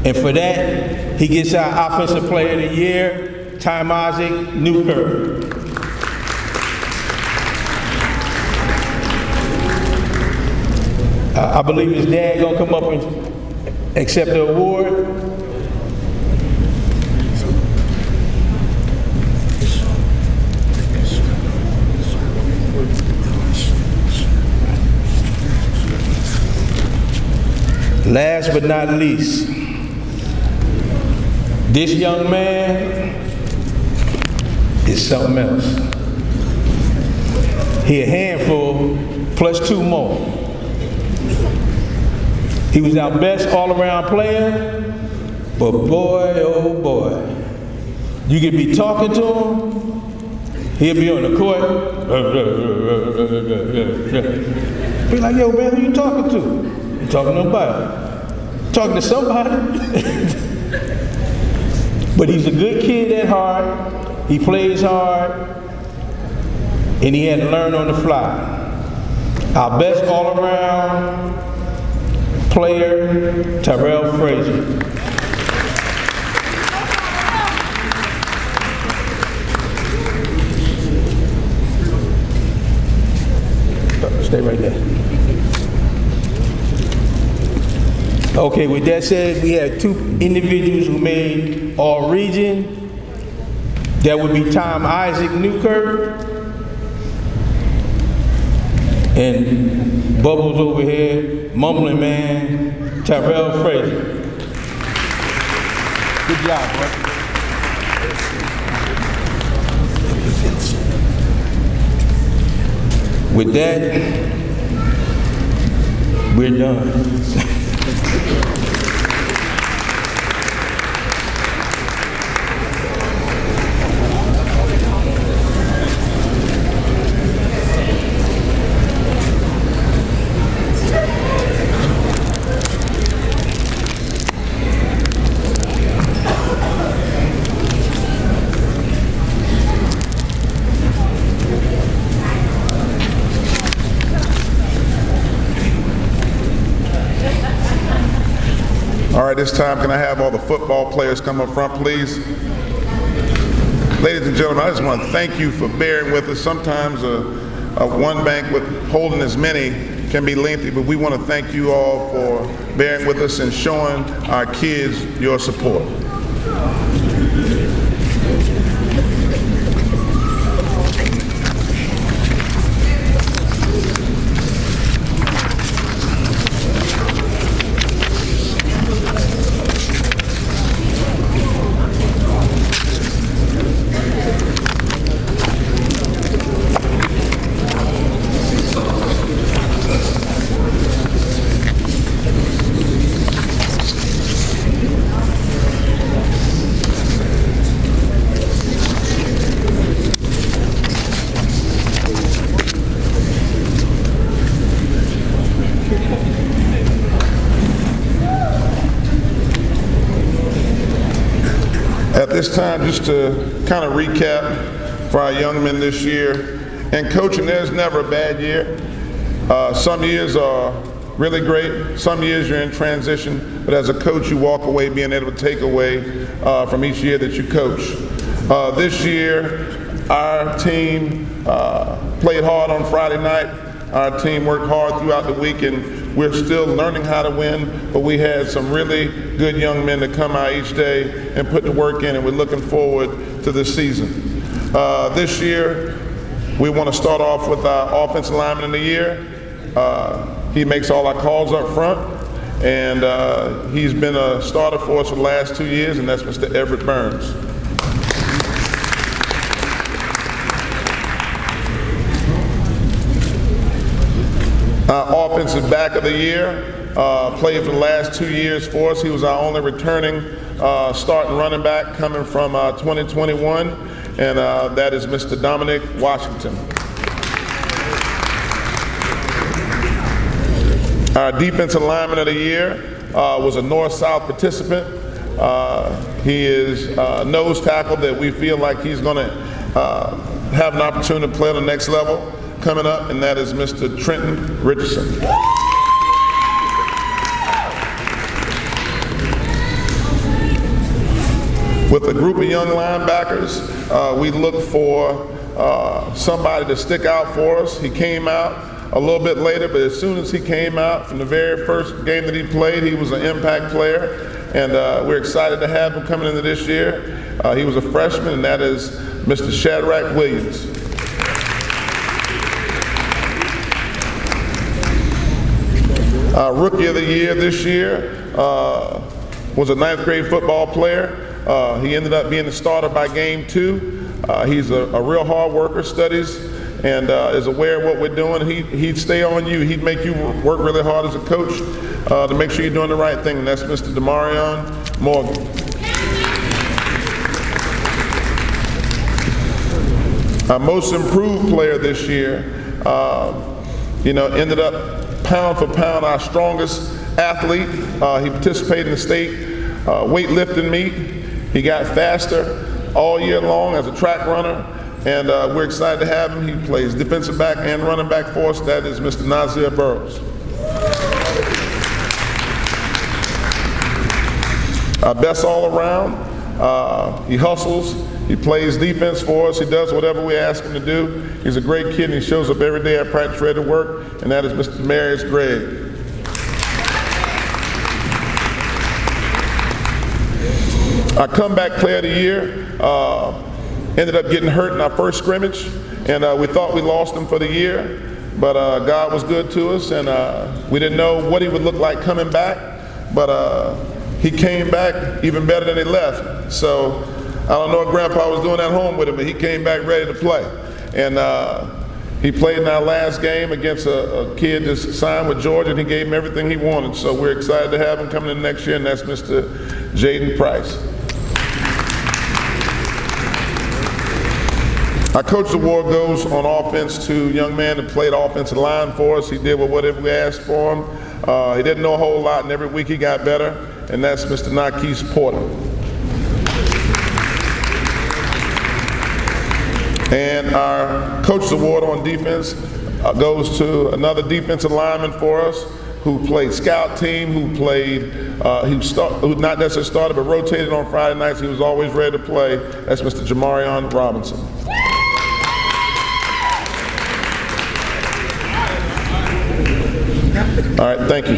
And for that, he gets our Offensive Player of the Year, Ty Isaac Newkirk. I believe his dad gonna come up and accept the award. Last but not least, this young man is something else. He a handful plus two more. He was our best all-around player, but boy, oh boy, you could be talking to him, he'll be on the court, be like, yo man, who you talking to? You talking to nobody. Talking to somebody. But he's a good kid at heart, he plays hard, and he had to learn on the fly. Our best all-around player, Tyrell Frazier. Stay right there. Okay, with that said, we had two individuals who made all region. That would be Tom Isaac Newkirk and Bubbles over here, mumbling man, Tyrell Frazier. Good job, bro. With that, we're done. right, this time can I have all the football players come up front, please? Ladies and gentlemen, I just want to thank you for bearing with us. Sometimes a one bank with holding as many can be lengthy, but we want to thank you all for bearing with us and showing our kids your support. At this time, just to kind of recap for our young men this year, in coaching, there's never a bad year. Some years are really great, some years you're in transition, but as a coach, you walk away being able to take away from each year that you coach. This year, our team played hard on Friday night. Our team worked hard throughout the week, and we're still learning how to win, but we had some really good young men that come out each day and put the work in, and we're looking forward to this season. This year, we want to start off with our offensive lineman of the year. He makes all our calls up front, and he's been a starter for us for the last 2 years, and that's Mr. Everett Burns. Our offensive back of the year, played for the last 2 years for us. He was our only returning starting running back coming from 2021, and that is Mr. Dominic Washington. Our defensive lineman of the year was a north-south participant. He is nose tackle that we feel like he's going to have an opportunity to play on the next level coming up, and that is Mr. Trenton Richardson. With a group of young linebackers, we look for somebody to stick out for us. He came out a little bit later, but as soon as he came out from the very first game that he played, he was an impact player, and we're excited to have him coming into this year. He was a freshman, and that is Mr. Shadrack Williams. Rookie of the year this year was a 9th grade football player. He ended up being the starter by game 2. He's a real hard worker, studies, and is aware of what we're doing. He'd stay on you. He'd make you work really hard as a coach to make sure you're doing the right thing, and that's Mr. Demarion Morgan. Our most improved player this year, ended up pound for pound our strongest athlete. He participated in the state weightlifting meet. He got faster all year long as a track runner, and we're excited to have him. He plays defensive back and running back for us. That is Mr. Nazir Burrows. Our best all around. He hustles. He plays defense for us. He does whatever we ask him to do. He's a great kid, and he shows up every day at practice ready to work, and that is Mr. Demarius Gregg. Our comeback player of the year ended up getting hurt in our first scrimmage, and we thought we lost him for the year, but God was good to us, and we didn't know what he would look like coming back, but he came back even better than he left. So I don't know what Grandpa was doing at home with him, but he came back ready to play. And he played in our last game against a kid that signed with Georgia, and he gave him everything he wanted. So we're excited to have him coming in next year, and that's Mr. Jaden Price. Our Coach Award goes on offense to a young man that played offensive line for us. He did whatever we asked for him. He didn't know a whole lot, and every week he got better, and that's Mr. Nakis Porter. And our Coach's Award on defense goes to another defensive lineman for us. who played scout team, who played, who not necessarily started but rotated on Friday nights. He was always ready to play. That's Mr. Jamarion Robinson. All right, thank you.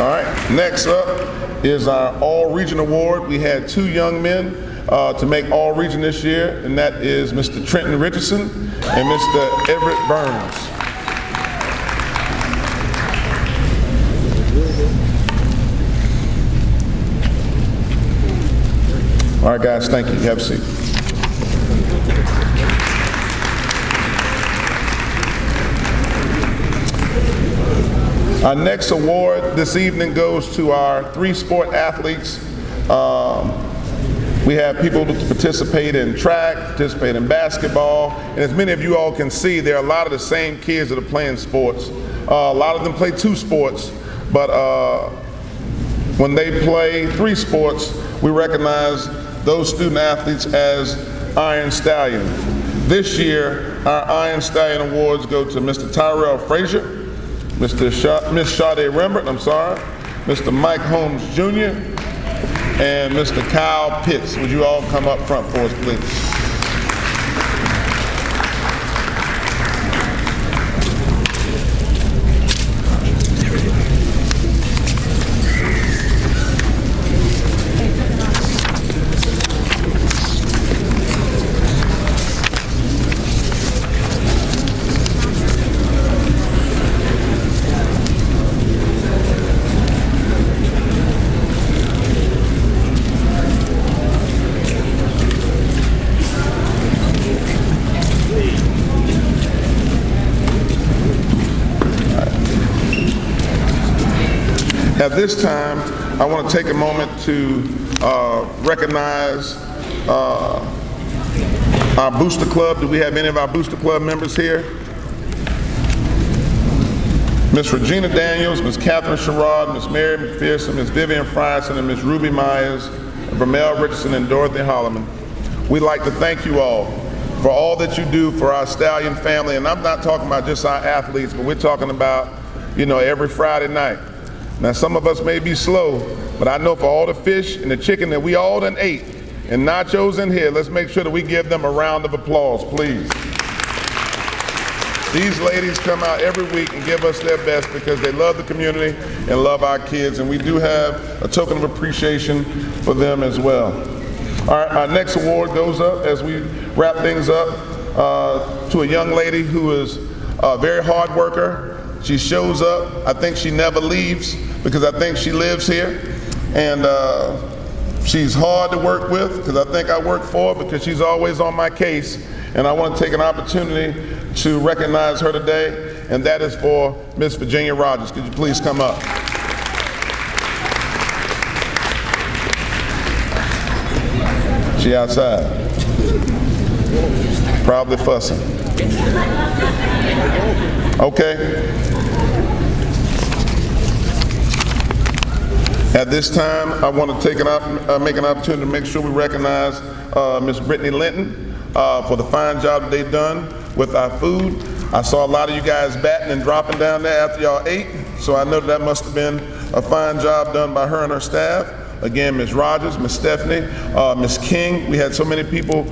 All right, next up is our All-Region Award. We had 2 young men to make All-Region this year, and that is Mr. Trenton Richardson and Mr. Everett Burns. All right, guys, thank you. Have a seat. Our next award this evening goes to our 3 sport athletes. We have people to participate in track, participate in basketball, and as many of you all can see, there are a lot of the same kids that are playing sports. A lot of them play 2 sports, but when they play 3 sports, we recognize those student athletes as Iron Stallion. This year, our Iron Stallion awards go to Mr. Tyrell Frazier, Miss Sade Rembrandt, Mr. Mike Holmes Jr., and Mr. Kyle Pitts. Would you all come up front for us, please? At this time, I want to take a moment to recognize our Booster Club. Do we have any of our Booster Club members here? Ms. Regina Daniels, Ms. Catherine Sherrod, Ms. Mary McPherson, Ms. Vivian Frierson, and Ms. Ruby Myers, Vermel Richardson, and Dorothy Holloman. We'd like to thank you all for all that you do for our Stallion family. And I'm not talking about just our athletes, but we're talking about, every Friday night. Now, some of us may be slow, but I know for all the fish and the chicken that we all done ate and nachos in here, let's make sure that we give them a round of applause, please. These ladies come out every week and give us their best because they love the community and love our kids, and we do have a token of appreciation for them as well. All right, our next award goes up as we wrap things up to a young lady who is a very hard worker. She shows up. I think she never leaves because I think she lives here. And she's hard to work with because I think I work for her because she's always on my case. And I want to take an opportunity to recognize her today, and that is for Miss Virginia Rogers. Could you please come up? She outside. Probably fussing. Okay. At this time, I want to make an opportunity to make sure we recognize Miss Brittany Linton for the fine job that they've done with our food. I saw a lot of you guys batting and dropping down there after y'all ate, so I know that must have been a fine job done by her and her staff. Again, Ms. Rogers, Ms. Stephanie, Ms. King. We had so many people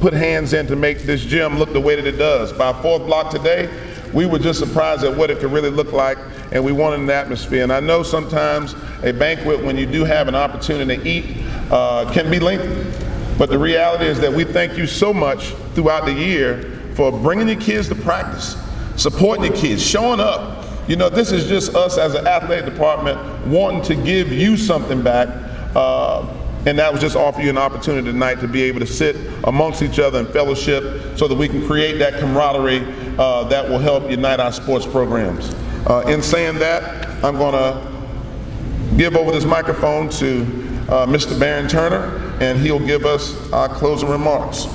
put hands in to make this gym look the way that it does. By 4th block today, we were just surprised at what it could really look like, and we wanted an atmosphere. And I know sometimes a banquet, when you do have an opportunity to eat, can be lengthy. But the reality is that we thank you so much throughout the year for bringing your kids to practice, supporting your kids, showing up. This is just us as an athletic department wanting to give you something back. And that was just offer you an opportunity tonight to be able to sit amongst each other in fellowship so that we can create that camaraderie that will help unite our sports programs. In saying that, I'm going to give over this microphone to Mr. Barron Turner, and he'll give us our closing remarks.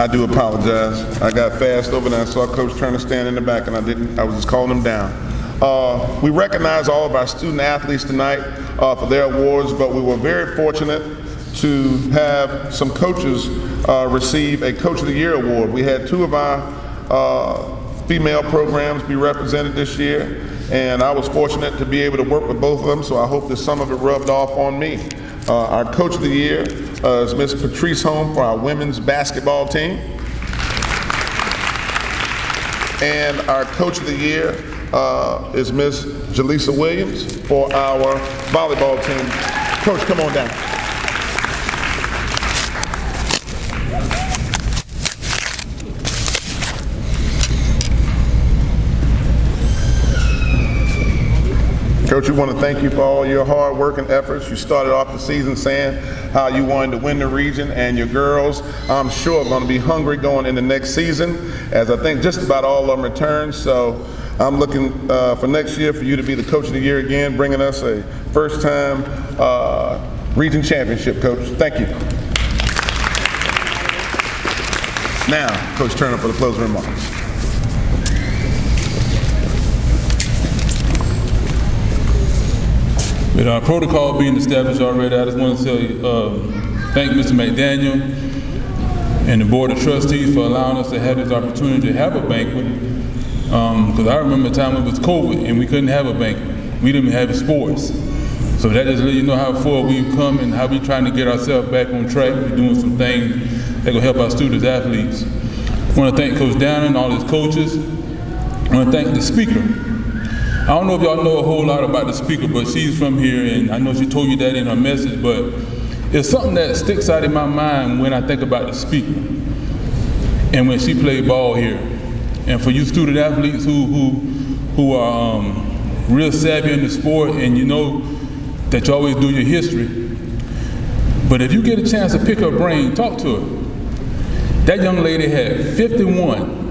I do apologize. I got fast over there. I saw Coach Turner standing in the back, and I was just calling him down. We recognize all of our student athletes tonight for their awards, but we were very fortunate to have some coaches receive a Coach of the Year award. We had 2 of our female programs be represented this year, and I was fortunate to be able to work with both of them, so I hope that some of it rubbed off on me. Our Coach of the Year is Miss Patrice Holm for our women's basketball team. And our Coach of the Year is Miss Jaleesa Williams for our volleyball team. Coach, come on down. Coach, we want to thank you for all your hard work and efforts. You started off the season saying how you wanted to win the region, and your girls, I'm sure, are going to be hungry going into next season, as I think just about all of them return. So I'm looking for next year for you to be the Coach of the Year again, bringing us a first-time region championship, Coach. Thank you. Now, Coach Turner for the closing remarks. With our protocol being established already, I just want to thank Mr. McDaniel and the Board of Trustees for allowing us to have this opportunity to have a banquet. Because I remember a time it was COVID and we couldn't have a banquet. We didn't have sports. So that just let you know how far we've come and how we're trying to get ourselves back on track. We're doing some things that will help our students, athletes. I want to thank Coach Downing and all his coaches. I want to thank the speaker. I don't know if y'all know a whole lot about the speaker, but she's from here, and I know she told you that in her message, but it's something that sticks out in my mind when I think about the speaker and when she played ball here. And for you student athletes who are real savvy in the sport, and you know that you always do your history, but if you get a chance to pick her brain, talk to her. That young lady had 51,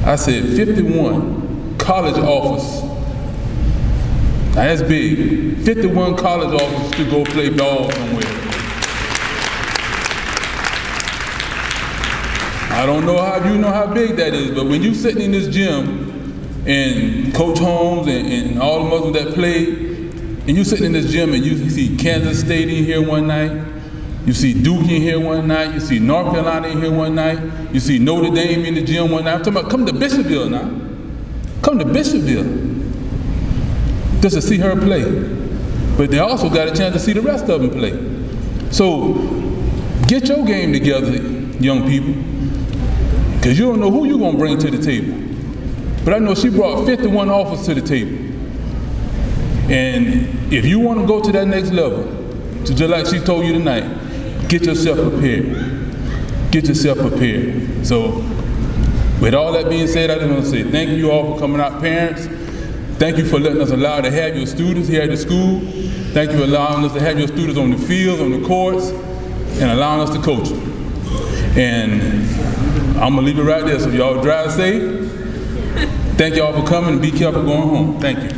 I said 51, college offers. Now that's big. 51 college offers to go play ball somewhere. I don't know how you know how big that is, but when you sitting in this gym and Coach Holmes and all the others that played, and you sitting in this gym and you see Kansas State in here one night, you see Duke in here one night, you see North Carolina in here one night, you see Notre Dame in the gym one night. I'm talking about come to Bishopville now. Come to Bishopville just to see her play. But they also got a chance to see the rest of them play. So get your game together, young people, because you don't know who you're going to bring to the table. But I know she brought 51 offers to the table. And if you want to go to that next level, just like she told you tonight, get yourself prepared. Get yourself prepared. So with all that being said, I just want to say thank you all for coming out, parents. Thank you for letting us allow to have your students here at the school. Thank you for allowing us to have your students on the fields, on the courts, and allowing us to coach them. And I'm gonna leave it right there, so y'all drive safe. Thank y'all for coming, and be careful going home. Thank you.